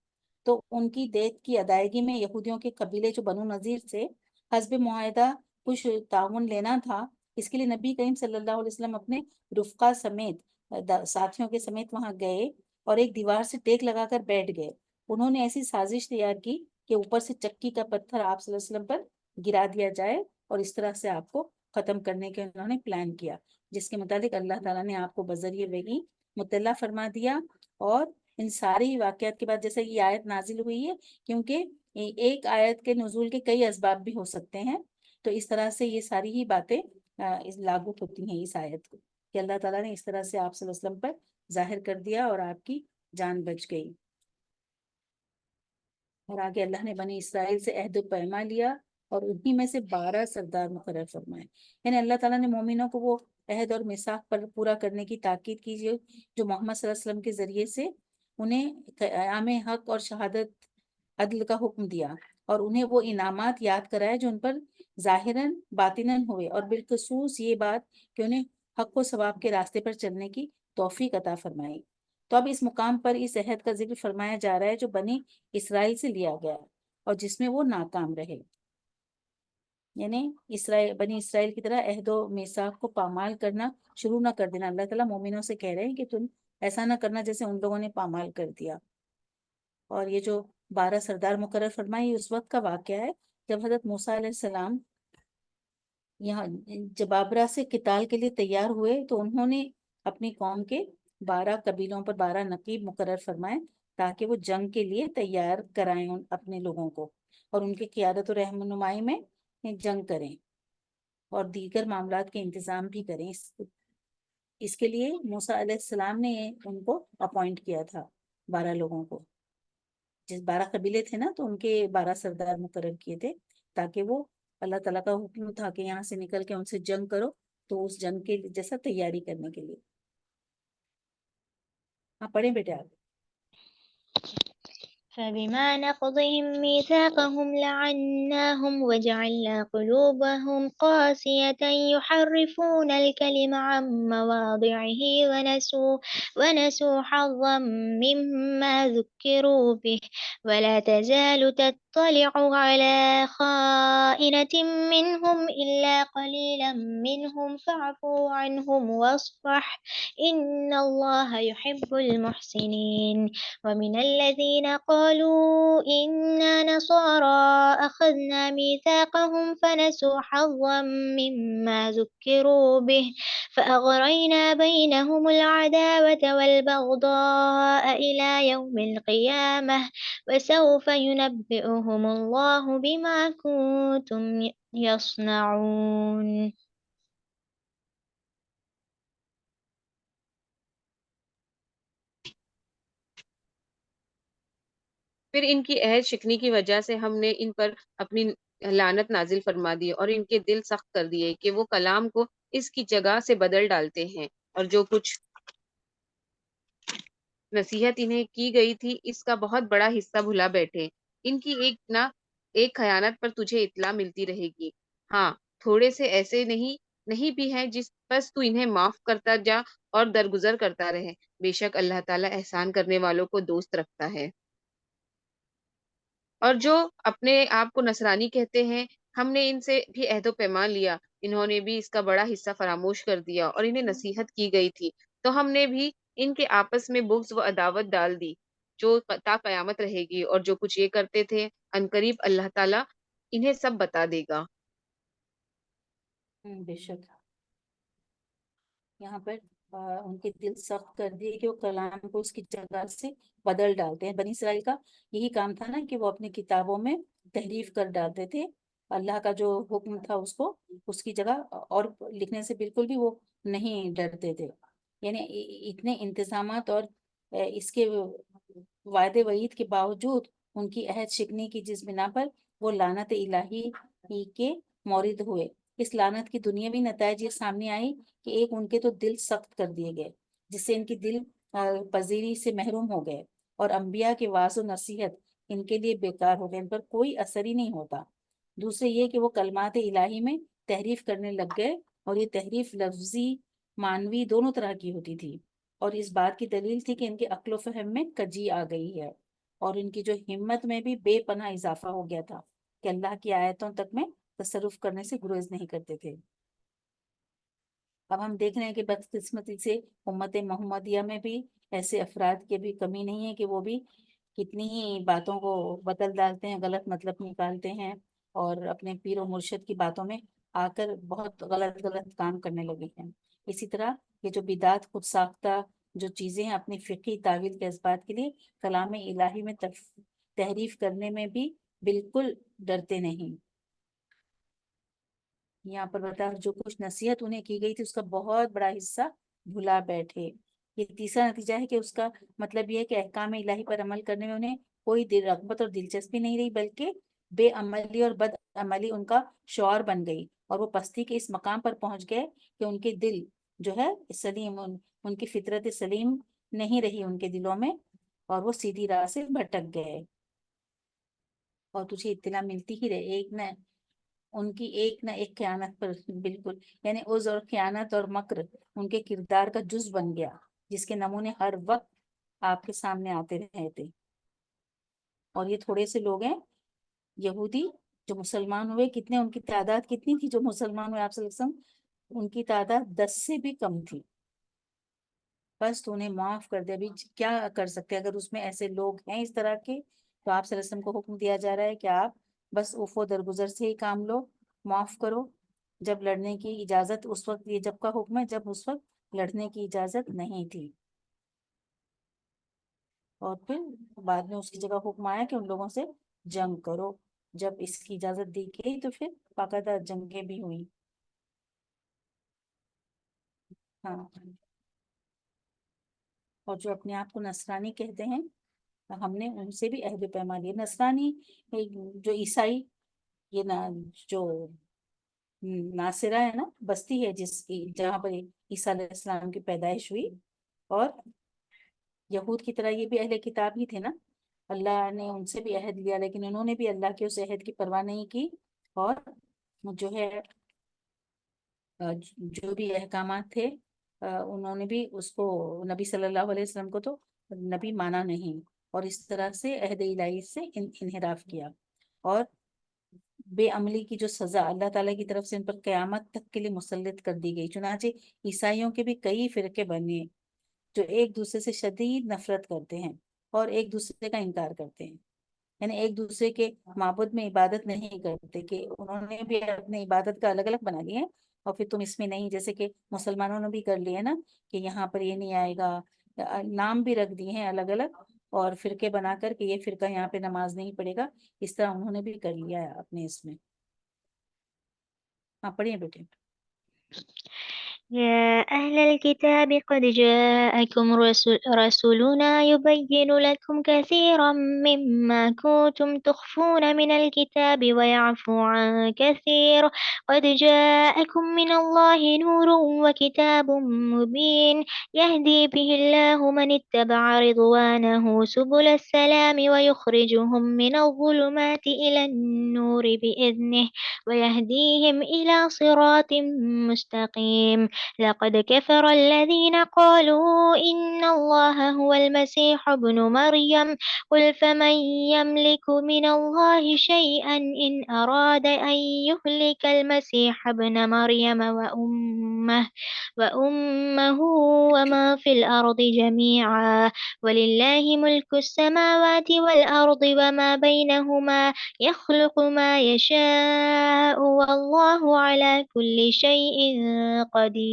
تو ان کی دیت کی ادائیگی میں یہودیوں کے قبیلے جو بنو نذیر سے حسب معاہدہ کچھ تعاون لینا تھا، اس کے لیے نبی کریم صلی اللہ علیہ وسلم اپنے رفقا سمیت، ساتھیوں کے سمیت وہاں گئے اور ایک دیوار سے ٹیک لگا کر بیٹھ گئے۔ انہوں نے ایسی سازش تیار کی کہ اوپر سے چکی کا پتھر آپ صلی اللہ علیہ وسلم پر گرا دیا جائے، اور اس طرح سے آپ کو ختم کرنے کے انہوں نے پلان کیا، جس کے مطابق اللہ تعالیٰ نے آپ کو بذریعہ وحی مطلع فرما دیا۔ اور ان ساری واقعات کے بعد جیسے یہ آیت نازل ہوئی ہے، کیونکہ ایک آیت کے نزول کے کئی اسباب بھی ہو سکتے ہیں، تو اس طرح سے یہ ساری ہی باتیں لاگو ہوتی ہیں اس آیت کو، کہ اللہ تعالیٰ نے اس طرح سے آپ صلی اللہ علیہ وسلم پر ظاہر کر دیا اور آپ کی جان بچ گئی۔ اور آگے اللہ نے بنی اسرائیل سے عہد و پیمان لیا اور انہی میں سے 12 سردار مقرر فرمائے۔ یعنی اللہ تعالیٰ نے مومنوں کو وہ عہد اور میثاق پر پورا کرنے کی تاکید کی جو محمد صلی اللہ علیہ وسلم کے ذریعے سے انہیں قیام حق اور شہادت عدل کا حکم دیا، اور انہیں وہ انعامات یاد کرائے جو ان پر ظاہراً باطناً ہوئے، اور بالخصوص یہ بات کہ انہیں حق و ثواب کے راستے پر چلنے کی توفیق عطا فرمائی۔ تو اب اس مقام پر اس عہد کا ذکر فرمایا جا رہا ہے جو بنی اسرائیل سے لیا گیا اور جس میں وہ ناکام رہے، یعنی بنی اسرائیل کی طرح عہد و میثاق کو پامال کرنا شروع نہ کر دینا۔ اللہ تعالیٰ مومنوں سے کہہ رہے ہیں کہ تم ایسا نہ کرنا جیسے ان لوگوں نے پامال کر دیا۔ اور یہ جو 12 سردار مقرر فرمائے، یہ اس وقت کا واقعہ ہے جب حضرت موسیٰ علیہ السلام یہاں جبابرہ سے قتال کے لیے تیار ہوئے، تو انہوں نے اپنی قوم کے 12 قبیلوں پر 12 نقیب مقرر فرمائے تاکہ وہ جنگ کے لیے تیار کرائیں اپنے لوگوں کو، اور ان کی قیادت و رہنمائی میں جنگ کریں اور دیگر معاملات کے انتظام بھی کریں۔ اس کے لیے موسیٰ علیہ السلام نے ان کو اپوائنٹ کیا تھا 12 لوگوں کو، جس 12 قبیلے تھے نا، تو ان کے 12 سردار مقرر کیے تھے تاکہ وہ، اللہ تعالیٰ کا حکم تھا کہ یہاں سے نکل کے ان سے جنگ کرو، تو اس جنگ کے جیسا تیاری کرنے کے لیے۔ ہاں پڑھیں بیٹے آپ۔ فبما نقضهم ميثاقهم لعناهم وجعلنا قلوبهم قاسية يحرفون الكلم عن مواضعه ونسوا حظا مما ذكروا به ولا تزال تطلع على خائنة منهم إلا قليلا منهم فاعفوا عنهم واصفح إن الله يحب المحسنين ومن الذين قالوا إنا نصارى أخذنا ميثاقهم فنسوا حظا مما ذكروا به فأغرينا بينهم العداوة والبغضاء إلى يوم القيامة وسوف ينبئهم الله بما كنتم يصنعون۔ پھر ان کی عہد شکنی کی وجہ سے ہم نے ان پر اپنی لعنت نازل فرما دی اور ان کے دل سخت کر دیے کہ وہ کلام کو اس کی جگہ سے بدل ڈالتے ہیں، اور جو کچھ نصیحت انہیں کی گئی تھی اس کا بہت بڑا حصہ بھلا بیٹھے۔ ان کی ایک نہ ایک خیانت پر تجھے اطلاع ملتی رہے گی۔ ہاں، تھوڑے سے ایسے نہیں بھی ہیں جس پس تو انہیں معاف کرتا جا اور درگزر کرتا رہے۔ بے شک اللہ تعالیٰ احسان کرنے والوں کو دوست رکھتا ہے۔ اور جو اپنے آپ کو نصرانی کہتے ہیں، ہم نے ان سے بھی عہد و پیمان لیا، انہوں نے بھی اس کا بڑا حصہ فراموش کر دیا اور انہیں نصیحت کی گئی تھی تو ہم نے بھی ان کے آپس میں بغض و عداوت ڈال دی جو تا قیامت رہے گی، اور جو کچھ یہ کرتے تھے عنقریب اللہ تعالیٰ انہیں سب بتا دے گا۔ بے شک یہاں پر ان کے دل سخت کر دیے کہ وہ کلام کو اس کی جگہ سے بدل ڈالتے ہیں۔ بنی اسرائیل کا یہی کام تھا نا کہ وہ اپنی کتابوں میں تحریف کر ڈالتے تھے، اللہ کا جو حکم تھا اس کو اس کی جگہ اور لکھنے سے بالکل بھی وہ نہیں ڈرتے تھے۔ یعنی اتنے انتظامات اور اس کے وعدے وعید کے باوجود ان کی عہد شکنی کی جس بنا پر وہ لعنت الہی ہی کے مورد ہوئے۔ اس لعنت کی دنیاوی نتائج یہ سامنے آئی کہ ایک ان کے تو دل سخت کر دیے گئے جس سے ان کی دل پذیری سے محروم ہو گئے، اور انبیاء کے وعظ و نصیحت ان کے لیے بیکار ہو گئے، ان پر کوئی اثر ہی نہیں ہوتا۔ دوسرے یہ کہ وہ کلمات الہی میں تحریف کرنے لگ گئے، اور یہ تحریف لفظی معنوی دونوں طرح کی ہوتی تھی، اور اس بات کی دلیل تھی کہ ان کے عقل و فہم میں کجی آ گئی ہے، اور ان کی جو ہمت میں بھی بے پناہ اضافہ ہو گیا تھا کہ اللہ کی آیتوں تک میں تصرف کرنے سے گریز نہیں کرتے تھے۔ اب ہم دیکھ رہے ہیں کہ بدقسمتی سے امت محمدیہ میں بھی ایسے افراد کی بھی کمی نہیں ہے کہ وہ بھی کتنی ہی باتوں کو بدل ڈالتے ہیں، غلط مطلب نکالتے ہیں، اور اپنے پیر و مرشد کی باتوں میں آ کر بہت غلط کام کرنے لگے ہیں۔ اسی طرح یہ جو بدعت خود ساختہ جو چیزیں ہیں اپنی فقہی تعویل کے اثبات کے لیے کلام الہی میں تحریف کرنے میں بھی بالکل ڈرتے نہیں۔ یہاں پر بتا جو کچھ نصیحت انہیں کی گئی تھی اس کا بہت بڑا حصہ بھلا بیٹھے۔ یہ تیسرا نتیجہ ہے کہ اس کا مطلب یہ ہے کہ احکام الہی پر عمل کرنے میں انہیں کوئی رغبت اور دلچسپی نہیں رہی، بلکہ بے عملی اور بد عملی ان کا شعار بن گئی، اور وہ پستی کے اس مقام پر پہنچ گئے کہ ان کے دل جو ہے سلیم ان کی فطرت سلیم نہیں رہی ان کے دلوں میں، اور وہ سیدھی راہ سے بھٹک گئے۔ اور تجھے اطلاع ملتی ہی رہے ایک نہ ان کی ایک نہ ایک خیانت پر، بالکل یعنی عز اور خیانت اور مکر ان کے کردار کا جز بن گیا، جس کے نمونے ہر وقت آپ کے سامنے آتے رہے تھے۔ اور یہ تھوڑے سے لوگ ہیں یہودی جو مسلمان ہوئے، کتنے ان کی تعداد کتنی تھی جو مسلمان ہوئے آپ صلی اللہ علیہ وسلم، ان کی تعداد 10 سے بھی کم تھی۔ بس تو انہیں معاف کر دے۔ ابھی کیا کر سکتے اگر اس میں ایسے لوگ ہیں اس طرح کے، تو آپ صلی اللہ علیہ وسلم کو حکم دیا جا رہا ہے کہ آپ بس عفو درگزر سے ہی کام لو، معاف کرو۔ جب لڑنے کی اجازت اس وقت، یہ جب کا حکم ہے جب اس وقت لڑنے کی اجازت نہیں تھی، اور پھر بعد میں اس کی جگہ حکم آیا کہ ان لوگوں سے جنگ کرو۔ جب اس کی اجازت دی گئی تو پھر باقاعدہ جنگیں بھی ہوئی۔ ہاں، اور جو اپنے آپ کو نصرانی کہتے ہیں ہم نے ان سے بھی عہد و پیمان لیا۔ نصرانی جو عیسائی، یہ جو ناصرہ ہے نا بستی ہے جس کی جہاں پر عیسیٰ علیہ السلام کی پیدائش ہوئی، اور یہود کی طرح یہ بھی اہل کتاب ہی تھے نا، اللہ نے ان سے بھی عہد لیا لیکن انہوں نے بھی اللہ کے اس عہد کی پرواہ نہیں کی، اور جو ہے جو بھی احکامات تھے انہوں نے بھی اس کو نبی صلی اللہ علیہ وسلم کو تو نبی مانا نہیں، اور اس طرح سے عہد الہی سے انحراف کیا، اور بے عملی کی جو سزا اللہ تعالیٰ کی طرف سے ان پر قیامت تک کے لیے مسلط کر دی گئی۔ چنانچہ عیسائیوں کے بھی کئی فرقے بنے جو ایک دوسرے سے شدید نفرت کرتے ہیں اور ایک دوسرے کا انکار کرتے ہیں، یعنی ایک دوسرے کے معبود میں عبادت نہیں کرتے، کہ انہوں نے بھی اپنے عبادت کا الگ الگ بنا لیے ہیں، اور پھر تم اس میں نہیں، جیسے کہ مسلمانوں نے بھی کر لیا نا کہ یہاں پر یہ نہیں آئے گا، نام بھی رکھ دیے ہیں الگ الگ، اور فرقے بنا کر کہ یہ فرقہ یہاں پہ نماز نہیں پڑھے گا، اس طرح انہوں نے بھی کر لیا ہے اپنے اس میں۔ ہاں پڑھیے بیٹے۔ يا أهل الكتاب قد جاءكم رسولنا يبين لكم كثيرا مما كنتم تخفون من الكتاب ويعفو عن كثير قد جاءكم من الله نور وكتاب مبين يهدي به الله من اتبع رضوانه سبل السلام ويخرجهم من الظلمات إلى النور بإذنه ويهديهم إلى صراط مستقيم لقد كفر الذين قالوا إن الله هو المسيح ابن مريم قل فمن يملك من الله شيئا إن أراد أن يهلك المسيح ابن مريم وأمه وما في الأرض جميعا ولله ملك السماوات والأرض وما بينهما يخلق ما يشاء والله على كل شيء قدير.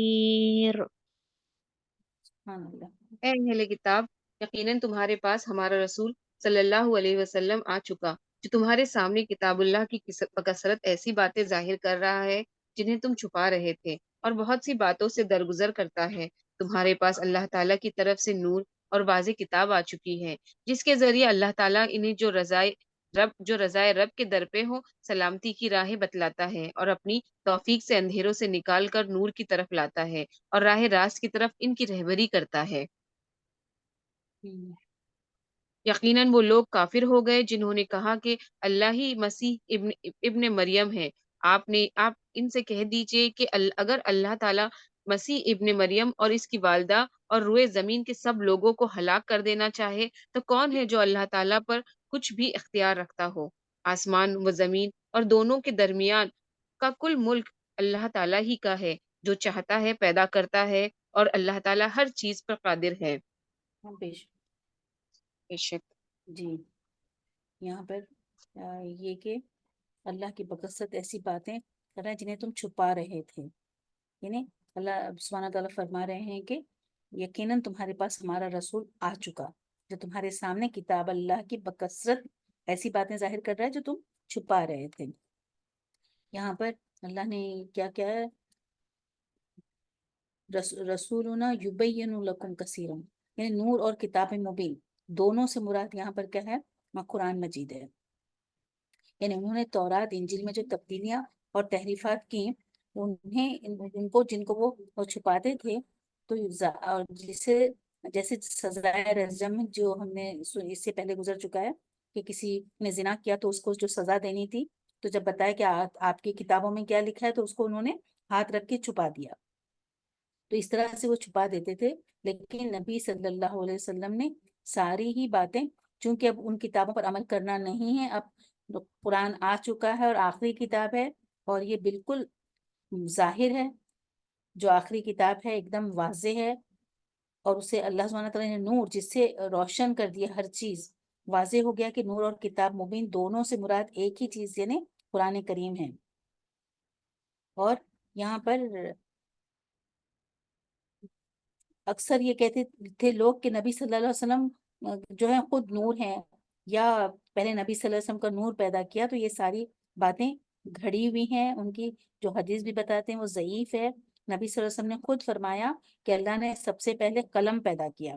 سبحان اللہ. اے اہل کتاب، یقیناً تمہارے پاس ہمارا رسول صلی اللہ علیہ وسلم آ چکا، جو تمہارے سامنے کتاب اللہ کی بکثرت ایسی باتیں ظاہر کر رہا ہے جنہیں تم چھپا رہے تھے، اور بہت سی باتوں سے درگزر کرتا ہے۔ تمہارے پاس اللہ تعالیٰ کی طرف سے نور اور واضح کتاب آ چکی ہے، جس کے ذریعے اللہ تعالیٰ انہیں جو رضائے رب کے در پہ ہو سلامتی کی راہیں بتلاتا ہے، اور اپنی توفیق سے اندھیروں سے نکال کر نور کی طرف لاتا ہے، اور راہ راست کی طرف ان کی رہبری کرتا ہے۔ یقیناً وہ لوگ کافر ہو گئے جنہوں نے کہا کہ اللہ ہی مسیح ابن مریم ہے۔ آپ ان سے کہہ دیجئے کہ اگر اللہ تعالیٰ مسیح ابن مریم اور اس کی والدہ اور روئے زمین کے سب لوگوں کو ہلاک کر دینا چاہے تو کون ہے جو اللہ تعالیٰ پر کچھ بھی اختیار رکھتا ہو؟ آسمان و زمین اور دونوں کے درمیان کا کل ملک اللہ تعالیٰ ہی کا ہے، جو چاہتا ہے پیدا کرتا ہے، اور اللہ تعالیٰ ہر چیز پر قادر ہے۔ بے شک جی یہاں پر یہ کہ اللہ کی بکثرت ایسی باتیں کر رہے ہیں جنہیں تم چھپا رہے تھے، یعنی اللہ سبحانہ تعالیٰ فرما رہے ہیں کہ یقیناً تمہارے پاس ہمارا رسول آ چکا جو تمہارے سامنے کتاب اللہ کی بکثرت ایسی باتیں ظاہر کر رہا ہے جو تم چھپا رہے تھے۔ یہاں پر اللہ نے کیا کیا ہے، رسولنا یبین لکم کثیرا، یعنی نور اور کتاب مبین دونوں سے مراد یہاں پر کیا ہے، قرآن مجید ہے۔ یعنی انہوں نے تورات انجیل میں جو تبدیلیاں اور تحریفات کی جن کو وہ چھپاتے تھے، تو جیسے سزائے رجم جو ہم نے اس سے پہلے گزر چکا ہے کہ کسی نے زنا کیا تو اس کو جو سزا دینی تھی، تو جب بتایا کہ آپ کی کتابوں میں کیا لکھا ہے تو اس کو انہوں نے ہاتھ رکھ کے چھپا دیا، تو اس طرح سے وہ چھپا دیتے تھے۔ لیکن نبی صلی اللہ علیہ وسلم نے ساری ہی باتیں، چونکہ اب ان کتابوں پر عمل کرنا نہیں ہے، اب قرآن آ چکا ہے اور آخری کتاب ہے، اور یہ بالکل ظاہر ہے، جو آخری کتاب ہے ایک دم واضح ہے، اور اسے اللہ سبحانہ تعالیٰ نے نور جس سے روشن کر دیا، ہر چیز واضح ہو گیا کہ نور اور کتاب مبین دونوں سے مراد ایک ہی چیز یعنی قرآن کریم ہے۔ اور یہاں پر اکثر یہ کہتے تھے لوگ کہ نبی صلی اللہ علیہ وسلم جو ہے خود نور ہیں، یا پہلے نبی صلی اللہ علیہ وسلم کا نور پیدا کیا، تو یہ ساری باتیں گھڑی ہوئی ہیں، ان کی جو حدیث بھی بتاتے ہیں وہ ضعیف ہے۔ نبی صلی اللہ علیہ وسلم نے خود فرمایا کہ اللہ نے سب سے پہلے قلم پیدا کیا،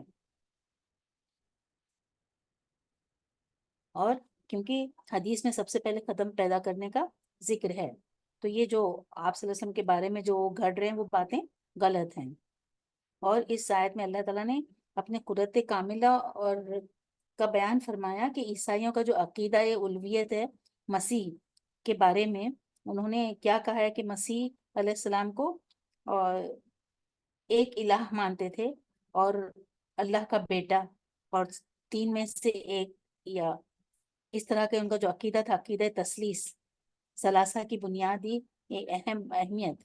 اور کیونکہ حدیث میں سب سے پہلے قلم پیدا کرنے کا ذکر ہے، تو یہ جو آپ صلی اللہ علیہ وسلم کے بارے میں جو گھڑ رہے ہیں وہ باتیں غلط ہیں۔ اور اس آیت میں اللہ تعالیٰ نے اپنے قدرت کاملہ اور کا بیان فرمایا کہ عیسائیوں کا جو عقیدہ الوہیت ہے مسیح کے بارے میں، انہوں نے کیا کہا ہے کہ مسیح علیہ السلام کو ایک الہ مانتے تھے، اور اللہ کا بیٹا، اور تین میں سے ایک، یا اس طرح کے ان کا جو عقیدہ تھا، عقیدہ تثلیث ثلاثہ کی بنیادی اہمیت،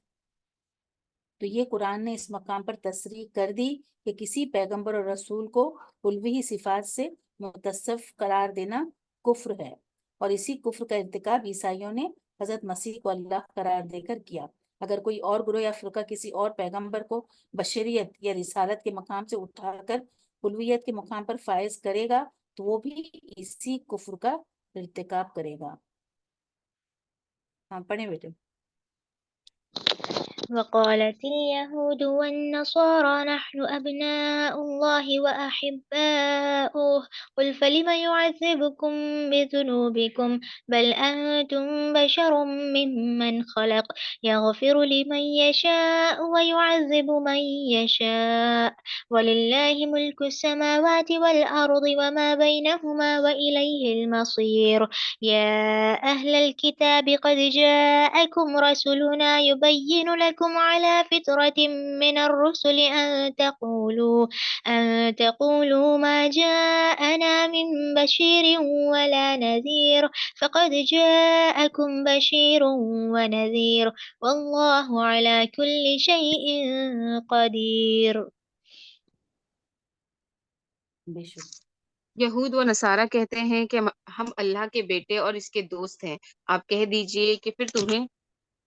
تو یہ قرآن نے اس مقام پر تصریح کر دی کہ کسی پیغمبر اور رسول کو الوہی صفات سے متصف قرار دینا کفر ہے، اور اسی کفر کا ارتکاب عیسائیوں نے حضرت مسیح کو اللہ قرار دے کر کیا۔ اگر کوئی اور گروہ یا فرقہ کسی اور پیغمبر کو بشریت یا رسالت کے مقام سے اٹھا کر الوہیت کے مقام پر فائز کرے گا تو وہ بھی اسی کفر کا ارتکاب کرے گا۔ ہاں پڑھیں بیٹے۔ وقالت اليهود والنصارى نحن أبناء الله وأحباؤه قل فلم يعذبكم بذنوبكم بل أنتم بشر ممن خلق يغفر لمن يشاء ويعذب من يشاء ولله ملك السماوات والأرض وما بينهما وإليه المصير يا أهل الكتاب قد جاءكم رسلنا يبين لكم على فترة من الرسل أن تقولوا ما جاءنا من بشير ولا نذير فقد جاءكم بشير ونذير والله على كل شيء قدير. بے شک یہود و نصارہ کہتے ہیں کہ ہم اللہ کے بیٹے اور اس کے دوست ہیں. آپ کہہ دیجئے کہ پھر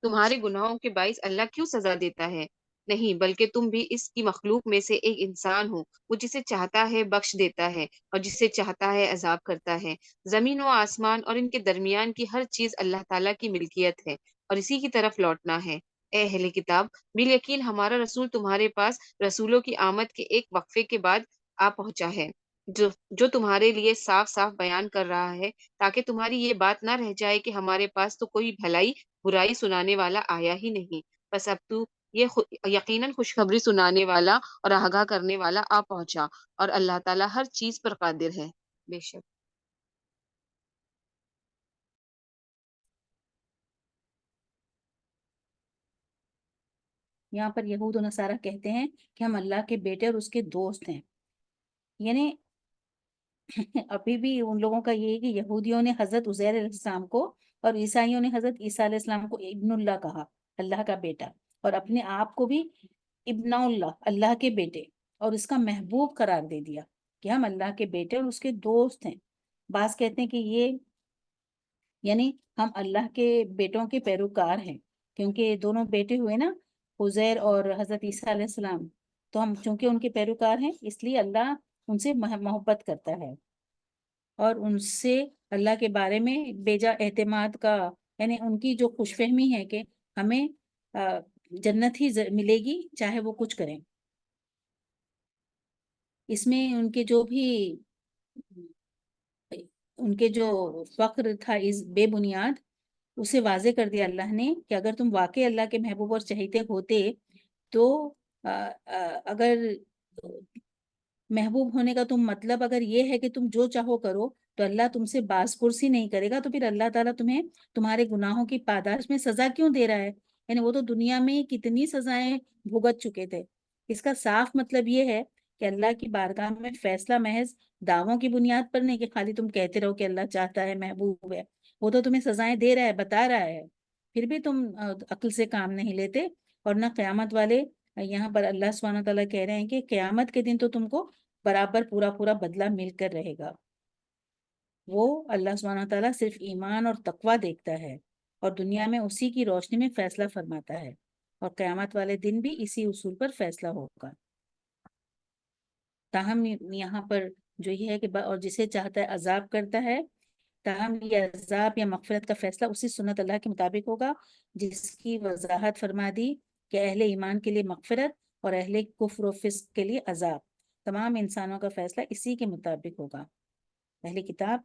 تمہارے گناہوں کے باعث اللہ کیوں سزا دیتا ہے؟ نہیں، بلکہ تم بھی اس کی مخلوق میں سے ایک انسان ہو. وہ جسے چاہتا ہے بخش دیتا ہے اور جسے چاہتا ہے عذاب کرتا ہے. زمین و آسمان اور ان کے درمیان کی ہر چیز اللہ تعالیٰ کی ملکیت ہے اور اسی کی طرف لوٹنا ہے. اے اہل کتاب، بالیقین ہمارا رسول تمہارے پاس رسولوں کی آمد کے ایک وقفے کے بعد آ پہنچا ہے جو تمہارے لیے صاف صاف بیان کر رہا ہے، تاکہ تمہاری یہ بات نہ رہ جائے کہ ہمارے پاس تو کوئی بھلائی برائی سنانے والا آیا ہی نہیں. بس اب تو یہ یقیناً خوشخبری سنانے والا اور آگاہ کرنے والا آ پہنچا، اور اللہ تعالیٰ ہر چیز پر قادر ہے. بے شک. یہاں پر یہود و نصارہ کہتے ہیں کہ ہم اللہ کے بیٹے اور اس کے دوست ہیں. یعنی ابھی بھی ان لوگوں کا یہ ہے کہ یہودیوں نے حضرت عزیر علیہ السلام کو اور عیسائیوں نے حضرت عیسیٰ علیہ السلام کو ابن اللہ کہا، اللہ کا بیٹا، اور اپنے آپ کو بھی ابن اللہ، اللہ کے بیٹے اور اس کا محبوب قرار دے دیا کہ ہم اللہ کے بیٹے اور اس کے دوست ہیں. بعض کہتے ہیں کہ یہ یعنی ہم اللہ کے بیٹوں کے پیروکار ہیں، کیونکہ دونوں بیٹے ہوئے نا، عزیر اور حضرت عیسیٰ علیہ السلام، تو ہم چونکہ ان کے پیروکار ہیں اس لیے اللہ ان سے محبت کرتا ہے اور ان سے اللہ کے بارے میں بیجا اعتماد کا، یعنی ان کی جو خوش فہمی ہے کہ ہمیں جنت ہی ملے گی چاہے وہ کچھ کریں. اس میں ان کے جو فخر تھا اس بے بنیاد، اسے واضح کر دیا اللہ نے کہ اگر تم واقعی اللہ کے محبوب اور چہیتے ہوتے تو اگر محبوب ہونے کا تم مطلب اگر یہ ہے کہ تم جو چاہو کرو تو اللہ تم سے باز پرسی نہیں کرے گا، تو پھر اللہ تعالیٰ تمہیں تمہارے گناہوں کی پاداش میں سزا کیوں دے رہا ہے؟ یعنی وہ تو دنیا میں کتنی سزائیں بھگت چکے تھے. اس کا صاف مطلب یہ ہے کہ اللہ کی بارگاہ میں فیصلہ محض دعووں کی بنیاد پر نہیں کہ خالی تم کہتے رہو کہ اللہ چاہتا ہے، محبوب ہے. وہ تو تمہیں سزائیں دے رہا ہے، بتا رہا ہے، پھر بھی تم عقل سے کام نہیں لیتے. اور نہ قیامت والے، یہاں پر اللہ سبحانہ تعالیٰ کہہ رہے ہیں کہ قیامت کے دن تو تم کو برابر پورا بدلہ مل کر رہے گا. وہ اللہ سبحانہ تعالیٰ صرف ایمان اور تقوی دیکھتا ہے اور دنیا میں اسی کی روشنی میں فیصلہ فرماتا ہے، اور قیامت والے دن بھی اسی اصول پر فیصلہ ہوگا. تاہم یہاں پر جو یہ ہے کہ اور جسے چاہتا ہے عذاب کرتا ہے، تاہم یہ عذاب یا مغفرت کا فیصلہ اسی سنت اللہ کے مطابق ہوگا جس کی وضاحت فرما دی کہ اہل ایمان کے لیے مغفرت اور اہل کفر و فسق کے لیے عذاب. تمام انسانوں کا فیصلہ اسی کے مطابق ہوگا. اہل کتاب،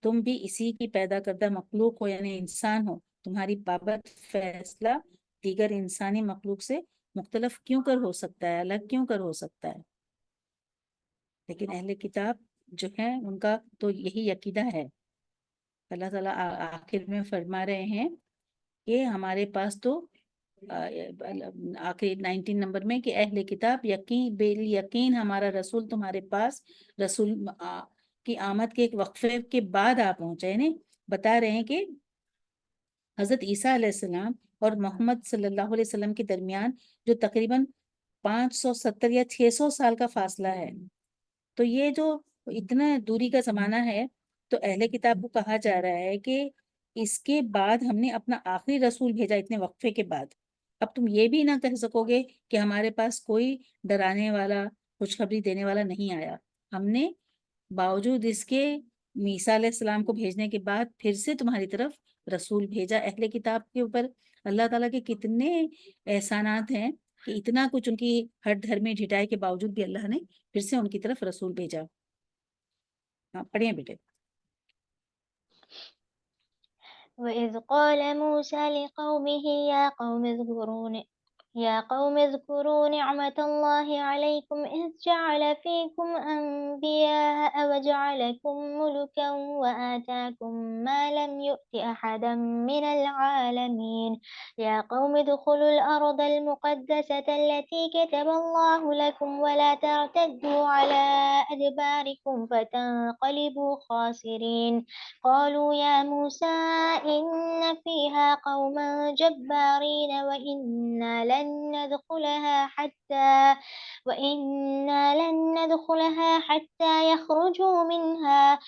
تم بھی اسی کی پیدا کردہ مخلوق ہو، یعنی انسان ہو. تمہاری بابت فیصلہ دیگر انسانی مخلوق سے مختلف کیوں کر ہو سکتا ہے، الگ کیوں کر ہو سکتا ہے؟ لیکن اہل کتاب جو ہیں ان کا تو یہی عقیدہ ہے. اللہ تعالیٰ آخر میں فرما رہے ہیں کہ ہمارے پاس تو آخری 19 نمبر میں کہ اہل کتاب یقین ہمارا رسول تمہارے پاس رسول کی آمد کے ایک وقفے کے بعد آ پہنچا. یعنی بتا رہے ہیں کہ حضرت عیسیٰ علیہ السلام اور محمد صلی اللہ علیہ وسلم کے درمیان جو تقریباً 570 یا 600 سال کا فاصلہ ہے، تو یہ جو اتنا دوری کا زمانہ ہے، تو اہل کتاب کو کہا جا رہا ہے کہ اس کے بعد ہم نے اپنا آخری رسول بھیجا اتنے وقفے کے بعد. اب تم یہ بھی نہ کہہ سکو گے کہ ہمارے پاس کوئی ڈرانے والا، خوشخبری دینے والا نہیں آیا. ہم نے باوجود اس کے عیسیٰ علیہ السلام کو بھیجنے کے بعد پھر سے تمہاری طرف رسول بھیجا اہل کتاب کے اوپر. اللہ تعالیٰ کے کتنے احسانات ہیں کہ اتنا کچھ ان کی ہر دھرمی ڈھٹائی کے باوجود بھی اللہ نے پھر سے ان کی طرف رسول بھیجا. ہاں پڑھیں بیٹے. وإذ قال موسى لقومه يا قوم اذكروا نعمة الله عليكم إذ جعل فيكم أنبياء وجعلكم ملكا وآتاكم ما لم يؤت أحدا من العالمين يا قوم ادخلوا الأرض المقدسة التي كتب الله لكم ولا ترتدوا على أدباركم فتنقلبوا خاسرين قالوا يا موسى إن فيها قوما جبارين وإنا لن ندخلها حتى يخرجوا منها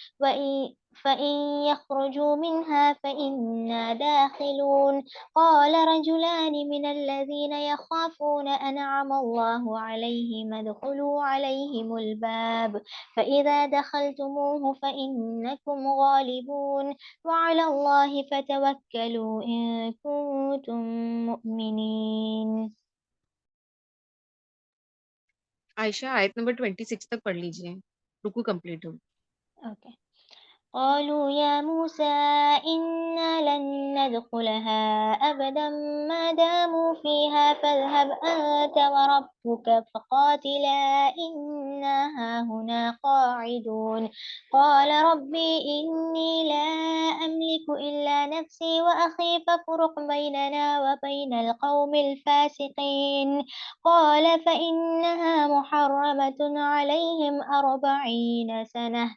فإن يخرجوا منها فإنا داخلون قال رجلان من الذين يخافون أنعم الله عليهم ادخلوا عليهم الباب فإذا دخلتموه فإنكم غالبون وعلى الله فتوكلوا إن كنتم مؤمنين. عائشہ آیت نمبر 26 تک پڑھ لیجئے، رکو کمپلیٹ ہو. Okay. قالوا يا موسى إنا لن ندخلها أبدا ما داموا فيها فاذهب أنت وربك فقاتلا إنا هاهنا قاعدون قال ربي إني لا أملك إلا نفسي وأخي فافرق بيننا وبين القوم الفاسقين قال فإنها محرمة عليهم 40 سنة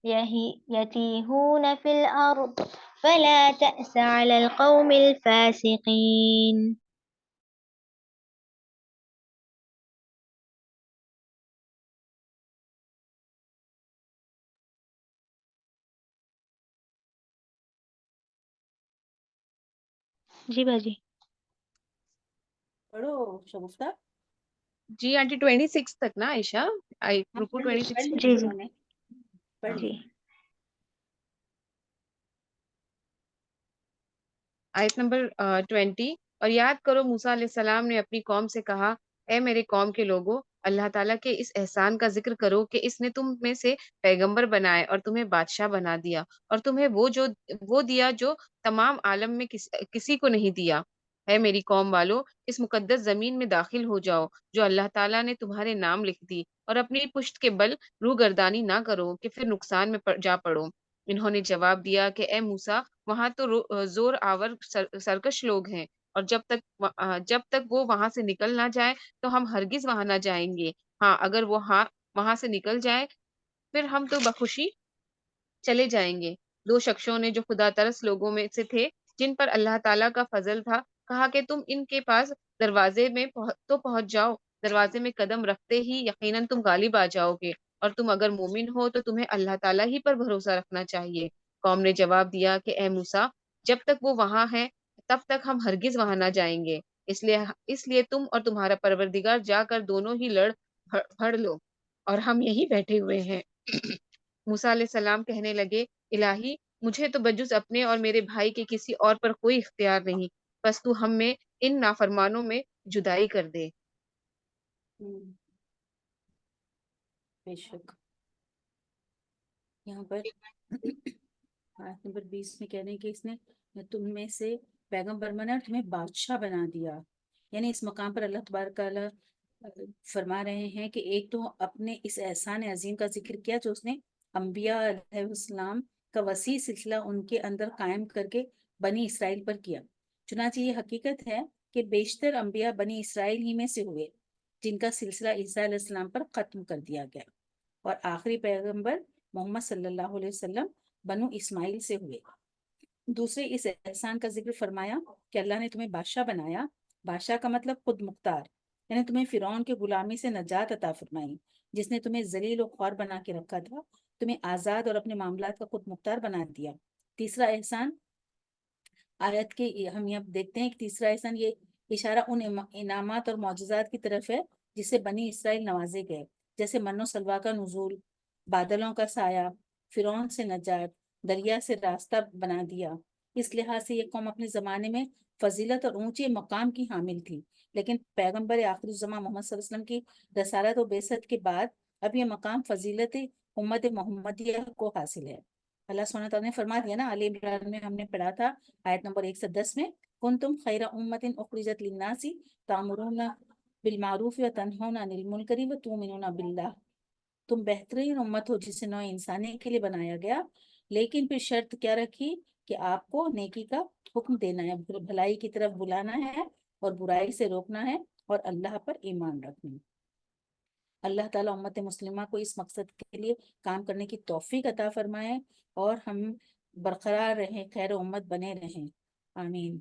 يتيهون في الأرض فلا تأس على القوم الفاسقين. جی باجی. پڑھو شگفتہ. جی آنٹی 26 تک نا عائشہ، رکو 26 جی جی پڑھ جی. لی. آیت نمبر 20. اور یاد کرو موسیٰ علیہ السلام نے اپنی قوم سے کہا، اے میرے قوم کے لوگوں، اللہ تعالیٰ کے اس احسان کا ذکر کرو کہ اس نے تم میں سے پیغمبر بنائے اور تمہیں بادشاہ بنا دیا اور تمہیں وہ دیا جو تمام عالم میں کسی کو نہیں دیا. ہے میری قوم والو، اس مقدس زمین میں داخل ہو جاؤ جو اللہ تعالیٰ نے تمہارے نام لکھ دی، اور اپنی پشت کے بل روگردانی نہ کرو کہ پھر نقصان میں جا پڑو. انہوں نے جواب دیا کہ اے موسیٰ، وہاں تو زور آور سرکش لوگ ہیں، اور جب تک وہ وہاں سے نکل نہ جائے تو ہم ہرگز وہاں نہ جائیں گے. ہاں اگر وہ وہاں سے نکل جائے پھر ہم تو بخوشی چلے جائیں گے. دو شخصوں نے جو خدا ترس لوگوں میں سے تھے، جن پر اللہ تعالیٰ کا فضل تھا، کہا کہ تم ان کے پاس دروازے میں تو پہنچ جاؤ، دروازے میں قدم رکھتے ہی یقیناً تم غالب آ جاؤ گے، اور تم اگر مومن ہو تو تمہیں اللہ تعالیٰ ہی پر بھروسہ رکھنا چاہیے. قوم نے جواب دیا کہ اے موسیٰ، جب تک وہ وہاں ہے تب تک ہم ہرگز وہاں نہ جائیں گے، اس لیے تم اور تمہارا پروردگار جا کر دونوں ہی لڑ پھڑ لو، اور ہم یہی بیٹھے ہوئے ہیں. موسیٰ علیہ السلام کہنے لگے، الہی، مجھے تو بجز اپنے اور میرے بھائی کے کسی اور پر کوئی اختیار نہیں، بس تو ہم میں ان نافرمانوں میں جدائی کر دے. بے شک. یہاں پر آیت نمبر 20 میں کہہ رہے ہیں کہ اس نے تم میں سے پیغمبر بنا اور تمہیں بادشاہ بنا دیا. یعنی اس مقام پر اللہ تبارک تعالیٰ فرما رہے ہیں کہ ایک تو اپنے اس احسان عظیم کا ذکر کیا جو اس نے انبیاء علیہ السلام کا وسیع سلسلہ ان کے اندر قائم کر کے بنی اسرائیل پر کیا. چنانچہ یہ حقیقت ہے کہ بیشتر انبیاء بنی اسرائیل ہی میں سے ہوئے جن کا سلسلہ عیسیٰ علیہ السلام پر ختم کر دیا گیا، اور آخری پیغمبر محمد صلی اللہ علیہ وسلم بنو اسماعیل سے ہوئے. دوسرے اس احسان کا ذکر فرمایا کہ اللہ نے تمہیں بادشاہ بنایا. بادشاہ کا مطلب خود مختار، یعنی تمہیں فرعون کے غلامی سے نجات عطا فرمائی، جس نے تمہیں ذلیل و خوار بنا کے رکھا تھا، تمہیں آزاد اور اپنے معاملات کا خود مختار بنا دیا. تیسرا احسان آیت کے ہم یہاں دیکھتے ہیں کہ تیسرا احسان یہ اشارہ ان انعامات اور معجزات کی طرف ہے جس سے بنی اسرائیل نوازے گئے، جیسے من و سلوا کا نزول، بادلوں کا سایہ، فرعون سے نجات، دریا سے راستہ بنا دیا، اس لحاظ سے یہ قوم اپنے زمانے میں فضیلت اور اونچے مقام کی حامل تھی، لیکن پیغمبر آخر الزمان محمد صلی اللہ علیہ وسلم کی رسالت و بعثت کے بعد اب یہ مقام فضیلت امت محمدیہ کو حاصل ہے۔ اللہ سبحانہ تعالیٰ نے فرما دیا نا، آل عمران میں ہم نے پڑھا تھا آیت نمبر 110 میں، کنتم خیر امت اخرجت للناس تامرون بالمعروف وتنہون عن المنکر وتؤمنون باللہ، تم بہترین امت ہو جسے نوع انسانی کے لیے بنایا گیا، لیکن پھر شرط کیا رکھی کہ آپ کو نیکی کا حکم دینا ہے، بھلائی کی طرف بلانا ہے اور برائی سے روکنا ہے اور اللہ پر ایمان رکھنا ہے۔ اللہ تعالیٰ امت مسلمہ کو اس مقصد کے لیے کام کرنے کی توفیق عطا فرمائے اور ہم برقرار رہیں، خیر امت بنے رہیں، آمین۔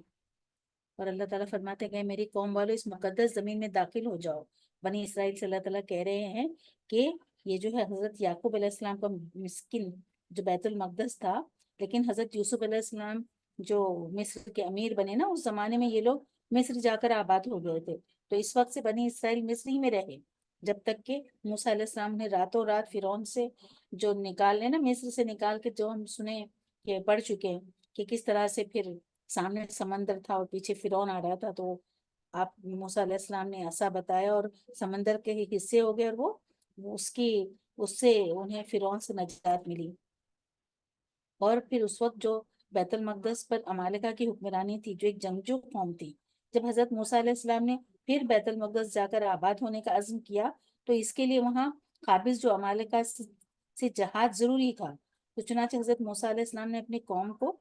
اور اللہ تعالیٰ فرماتے ہیں میری قوم والو اس مقدس زمین میں داخل ہو جاؤ۔ بنی اسرائیل سے اللہ تعالیٰ کہہ رہے ہیں کہ یہ جو ہے حضرت یعقوب علیہ السلام کا مسکن جو بیت المقدس تھا، لیکن حضرت یوسف علیہ السلام جو مصر کے امیر بنے نا، اس زمانے میں یہ لوگ مصر جا کر آباد ہو گئے تھے، تو اس وقت سے بنی اسرائیل مصر ہی میں رہے جب تک کہ موسیٰ علیہ السلام نے راتوں رات فرعون سے جو نکالنے نا، مصر سے نکال کے، جو ہم سنے کہ پڑھ چکے ہیں کہ کس طرح سے پھر سامنے سمندر تھا اور پیچھے فرعون آ رہا تھا، تو آپ موسیٰ علیہ السلام نے عصا بتایا اور سمندر کے ہی حصے ہو گئے، اور وہ اس سے انہیں فرعون سے نجات ملی۔ اور پھر اس وقت جو بیت المقدس پر عمالقہ کی حکمرانی تھی، جو ایک جنگجو قوم تھی، جب حضرت موسیٰ علیہ السلام نے پھر بیت المقدس جا کر آباد ہونے کا عزم کیا، تو اس کے لیے وہاں قابض جو عمالقہ سے جہاد ضروری تھا، تو چنانچہ حضرت موسیٰ علیہ السلام نے اپنی قوم کو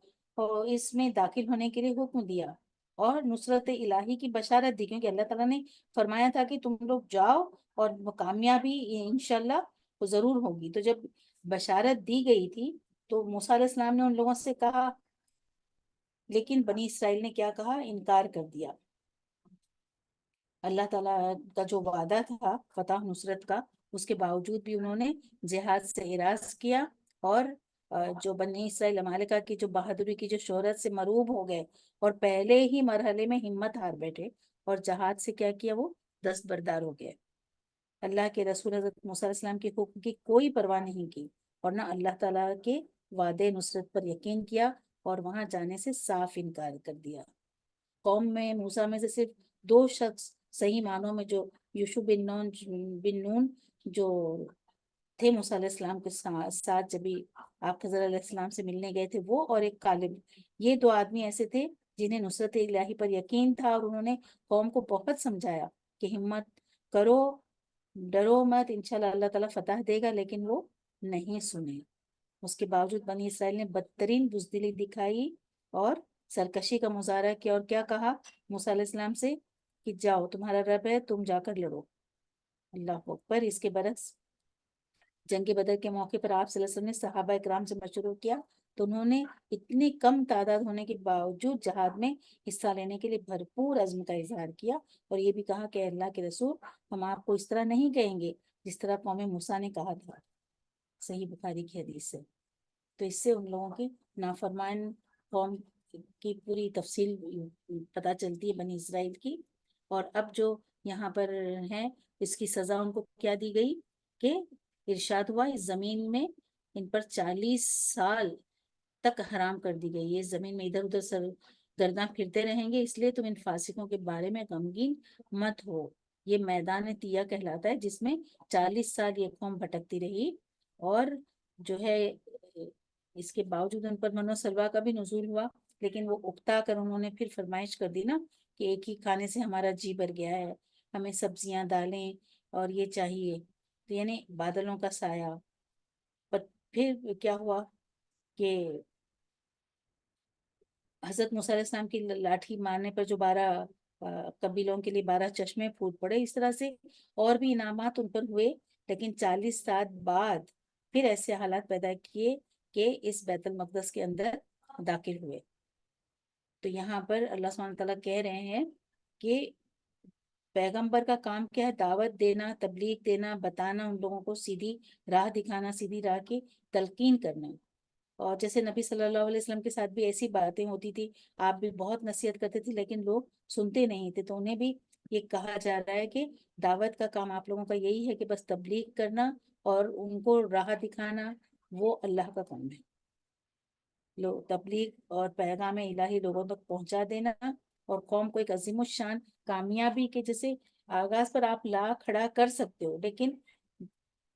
اس میں داخل ہونے کے لیے حکم دیا اور نصرت الہی کی بشارت دی، کیونکہ اللہ تعالیٰ نے فرمایا تھا کہ تم لوگ جاؤ اور کامیابی انشاءاللہ ضرور ہوگی۔ تو جب بشارت دی گئی تھی تو موسیٰ علیہ السلام نے ان لوگوں سے کہا، لیکن بنی اسرائیل نے کیا کہا؟ انکار کر دیا۔ اللہ تعالیٰ کا جو وعدہ تھا فتح نصرت کا، اس کے باوجود بھی انہوں نے جہاد سے اعراض کیا، اور جو بنی اسرائیل عمالقہ کی جو بہادری کی جو شہرت سے مروب ہو گئے اور پہلے ہی مرحلے میں ہمت ہار بیٹھے اور جہاد سے کیا کیا، وہ دستبردار ہو گئے۔ اللہ کے رسول حضرت موسیٰ علیہ السلام کے حکم کی کوئی پرواہ نہیں کی، اور نہ اللہ تعالیٰ کے وعدے نصرت پر یقین کیا، اور وہاں جانے سے صاف انکار کر دیا۔ قوم میں موسیٰ میں سے صرف 2 شخص صحیح معنوں میں، جو یوشع بن نون جو تھے موسیٰ علیہ السلام کے ساتھ جب آپ خضر علیہ السلام سے ملنے گئے تھے، وہ اور ایک کالب، یہ 2 آدمی ایسے تھے جنہیں نصرت الہی پر یقین تھا، اور انہوں نے قوم کو بہت سمجھایا کہ ہمت کرو، ڈرو مت، انشاءاللہ اللہ تعالیٰ فتح دے گا، لیکن وہ نہیں سنے۔ اس کے باوجود بنی اسرائیل نے بدترین بزدلی دکھائی اور سرکشی کا مظاہرہ کیا، اور کیا کہا موسیٰ علیہ السلام سے کہ جاؤ، تمہارا رب ہے، تم جا کر لڑو۔ اللہ اکبر۔ اس کے برعکس جنگ بدر کے موقع پر آپ صلی اللہ علیہ وسلم نے صحابہ اکرام سے مشورہ کیا، تو انہوں نے اتنی کم تعداد ہونے کے باوجود جہاد میں حصہ لینے کے لیے بھرپور عزم کا اظہار کیا، اور یہ بھی کہا کہ اللہ کے رسول، ہم آپ کو اس طرح نہیں کہیں گے جس طرح قوم موسیٰ نے کہا تھا، صحیح بخاری کی حدیث سے۔ تو اس سے ان لوگوں کی نافرمان قوم کی پوری تفصیل پتہ چلتی ہے بنی اسرائیل کی۔ اور اب جو یہاں پر ہیں، اس کی سزا ان کو کیا دی گئی کہ ارشاد ہوا اس زمین میں ان پر 40 سال تک حرام کر دی گئی ہے، اس زمین میں ادھر ادھر گرداں پھرتے رہیں گے، اس لیے تم ان فاسقوں کے بارے میں غمگین مت ہو۔ یہ میدان تیہ کہلاتا ہے، جس میں 40 سال یہ قوم بھٹکتی رہی، اور جو ہے اس کے باوجود ان پر من و سلوہ کا بھی نزول ہوا، لیکن وہ اکتا کر انہوں نے پھر فرمائش کر دی نا کہ ایک ہی کھانے سے ہمارا جی بھر گیا ہے، ہمیں سبزیاں دالیں اور یہ چاہیے، تو یعنی بادلوں کا سایہ۔ پر پھر کیا ہوا کہ حضرت موسیٰ علیہ السلام کی لاٹھی مارنے پر جو 12 قبیلوں کے لیے 12 چشمے پھوٹ پڑے، اس طرح سے اور بھی انعامات ان پر ہوئے، لیکن 40 سال بعد پھر ایسے حالات پیدا کیے کہ اس بیت المقدس کے اندر داخل ہوئے۔ تو یہاں پر اللہ سبحانہ تعالیٰ کہہ رہے ہیں کہ پیغمبر کا کام کیا ہے؟ دعوت دینا، تبلیغ دینا، بتانا، ان لوگوں کو سیدھی راہ دکھانا، سیدھی راہ کی تلقین کرنا۔ اور جیسے نبی صلی اللہ علیہ وسلم کے ساتھ بھی ایسی باتیں ہوتی تھی، آپ بھی بہت نصیحت کرتے تھے، لیکن لوگ سنتے نہیں تھے، تو انہیں بھی یہ کہا جا رہا ہے کہ دعوت کا کام آپ لوگوں کا یہی ہے کہ بس تبلیغ کرنا اور ان کو راہ دکھانا، وہ اللہ کا کام ہے۔ تبلیغ اور پیغام الہی لوگوں تک پہنچا دینا، اور قوم کو ایک عظیم الشان کامیابی کے جیسے آغاز پر آپ لا کھڑا کر سکتے ہو، لیکن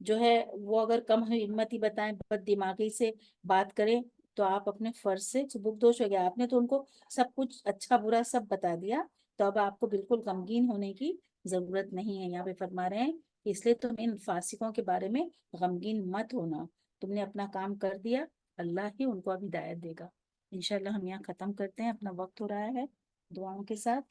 جو ہے وہ اگر کم ہمتی بتائیں، بد دماغی سے بات کریں، تو آپ اپنے فرض سے سبکدوش ہو گیا. آپ نے تو ان کو سب کچھ اچھا برا سب بتا دیا، تو اب آپ کو بالکل غمگین ہونے کی ضرورت نہیں ہے. یہاں پہ فرما رہے ہیں اس لیے تم ان فاسقوں کے بارے میں غمگین مت ہونا، تم نے اپنا کام کر دیا، اللہ ہی ان کو اب ہدایت دے گا. انشاءاللہ ہم یہاں ختم کرتے ہیں، اپنا وقت ہو رہا ہے دعاؤں کے ساتھ.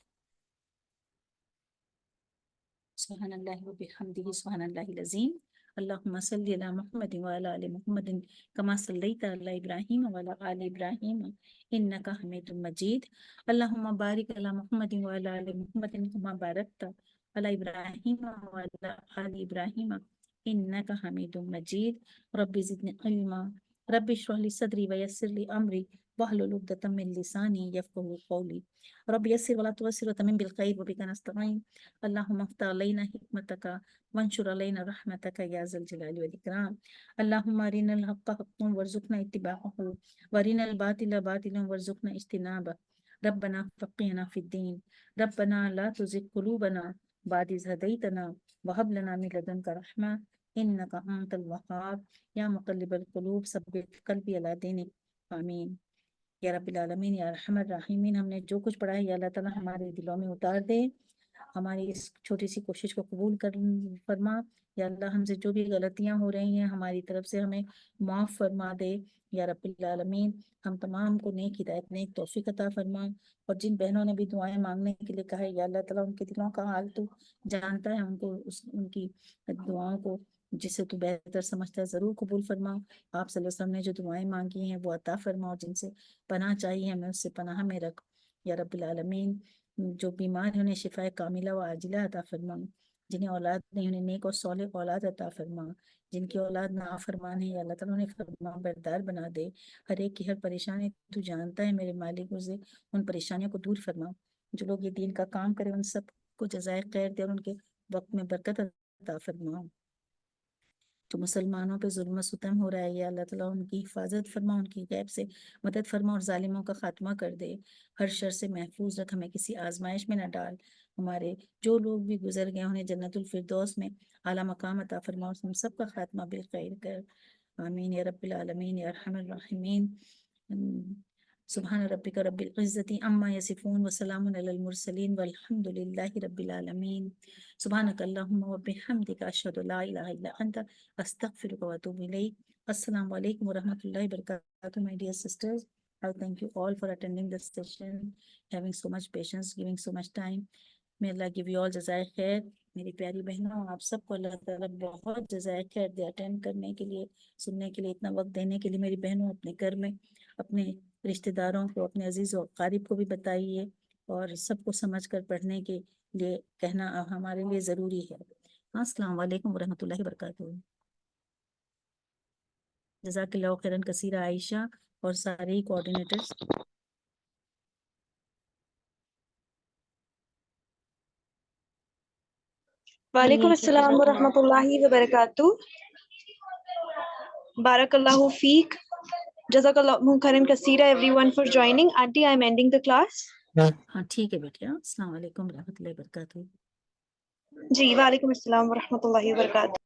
سبحان اللہ و بحمدہ سبحان اللہ العظیم. اللہم صلی علی محمد وعلی آل محمد کما صلیت علی ابراہیم وعلی آل ابراہیم انکا حمید مجید. اللہم بارک علی محمد وعلی آل محمد کما بارکت علی ابراہیم وعلی آل ابراہیم انکا حمید مجید. رب زدنی علما، رب اشرح لی صدری ویسر لی امری واحلل عقدۃ من لسانی یفقہوا قولی. رب یسر ولا تعسر وتمم بالخیر وبک نستعین. اللہم افتح علینا حکمتک وانشر علینا رحمتک یا ذا الجلال والاکرام. اللہم ارنا الحق حقا وارزقنا اتباعہ وارنا الباطل باطلا وارزقنا اجتنابہ. ربنا فقہنا فی الدین، ربنا لا تزغ قلوبنا بعد اذ ہدیتنا وہب لنا من لدنک رحمہ انک انت الوہاب. یا مقلب القلوب ثبت قلبی علی دینک. آمین یا رب العالمین یا ارحم الراحمین. ہم نے جو کچھ پڑھا ہے یا اللہ تعالیٰ ہمارے دلوں میں اتار دے، ہماری اس چھوٹی سی کوشش کو قبول کر فرما. یا اللہ ہم سے جو بھی غلطیاں ہو رہی ہیں ہماری طرف سے ہمیں معاف فرما دے یا رب العالمین. ہم تمام کو نیک ہدایت، نیک توفیق عطا فرما. اور جن بہنوں نے بھی دعائیں مانگنے کے لیے کہا ہے یا اللہ تعالیٰ ان کے دلوں کا حال تو جانتا ہے، ان کو ان کی دعاؤں کو جسے تو بہتر سمجھتا ہے ضرور قبول فرما. آپ صلی اللہ علیہ وسلم نے جو دعائیں مانگی ہیں وہ عطا فرما، اور جن سے پناہ چاہیے ہمیں اس سے پناہ میں رکھ یا رب العالمین. جو بیمار ہیں انہیں شفا کاملہ و عاجلہ عطا فرما، جنہیں اولاد نہیں انہیں نیک اور صالح اولاد عطا فرما، جن کی اولاد نافرمان ہے یا اللہ تعالیٰ انہیں فرما بردار بنا دے. ہر ایک کی ہر پریشانی تو جانتا ہے میرے مالک، اسے ان پریشانیوں کو دور فرما. جو لوگ یہ دین کا کام کرے ان سب کو جزائے خیر دے اور ان کے وقت میں برکت عطا فرما. جو مسلمانوں پہ ظلم و ستم ہو رہا ہے یا اللہ تعالیٰ ان کی حفاظت فرما، ان کی غیب سے مدد فرما اور ظالموں کا خاتمہ کر دے. ہر شر سے محفوظ رکھ، ہمیں کسی آزمائش میں نہ ڈال. ہمارے جو لوگ بھی گزر گئے انہیں جنت الفردوس میں اعلیٰ مقام عطا فرما اور ہم سب کا خاتمہ بالخیر کر. آمین یا رب العالمین یا ارحم الراحمین. سبحان ربک رب العزت عما یصفون وسلام علی المرسلین والحمد للہ رب العالمین. سبحانک اللہم وبحمدک اشہد لا الہ الا انت استغفرک واتوب الیک. السلام علیکم ورحمۃ اللہ وبرکاتہ. My dear sisters, I thank you all for attending this session, having so much patience, giving so much time. May Allah give you all جزائے خیر. میری پیاری بہنوں، آپ سب کو اللہ تعالیٰ بہت جزائے خیر دے اٹینڈ کرنے کے لیے، سننے کے لیے، اتنا وقت دینے کے لیے. میری بہنوں اپنے گھر میں اپنے رشتہ داروں کو، اپنے عزیز و اقارب کو بھی بتائیے، اور سب کو سمجھ کر پڑھنے کے لیے کہنا ہمارے لیے ضروری ہے. السلام علیکم ورحمۃ اللہ وبرکاتہ. جزاک اللہ خیرن کثیرہ عائشہ اور سارے کوآرڈینیٹرز. وعلیکم السلام ورحمۃ اللہ وبرکاتہ. بارک اللہ فیک. جزاک اللہ خیرن کثیرہ everyone for joining. Aunty, I'm ending the class. ہاں ٹھیک ہے بیٹے. السلام علیکم ورحمۃ اللہ وبرکاتہ. جی وعلیکم السلام ورحمۃ اللہ وبرکاتہ.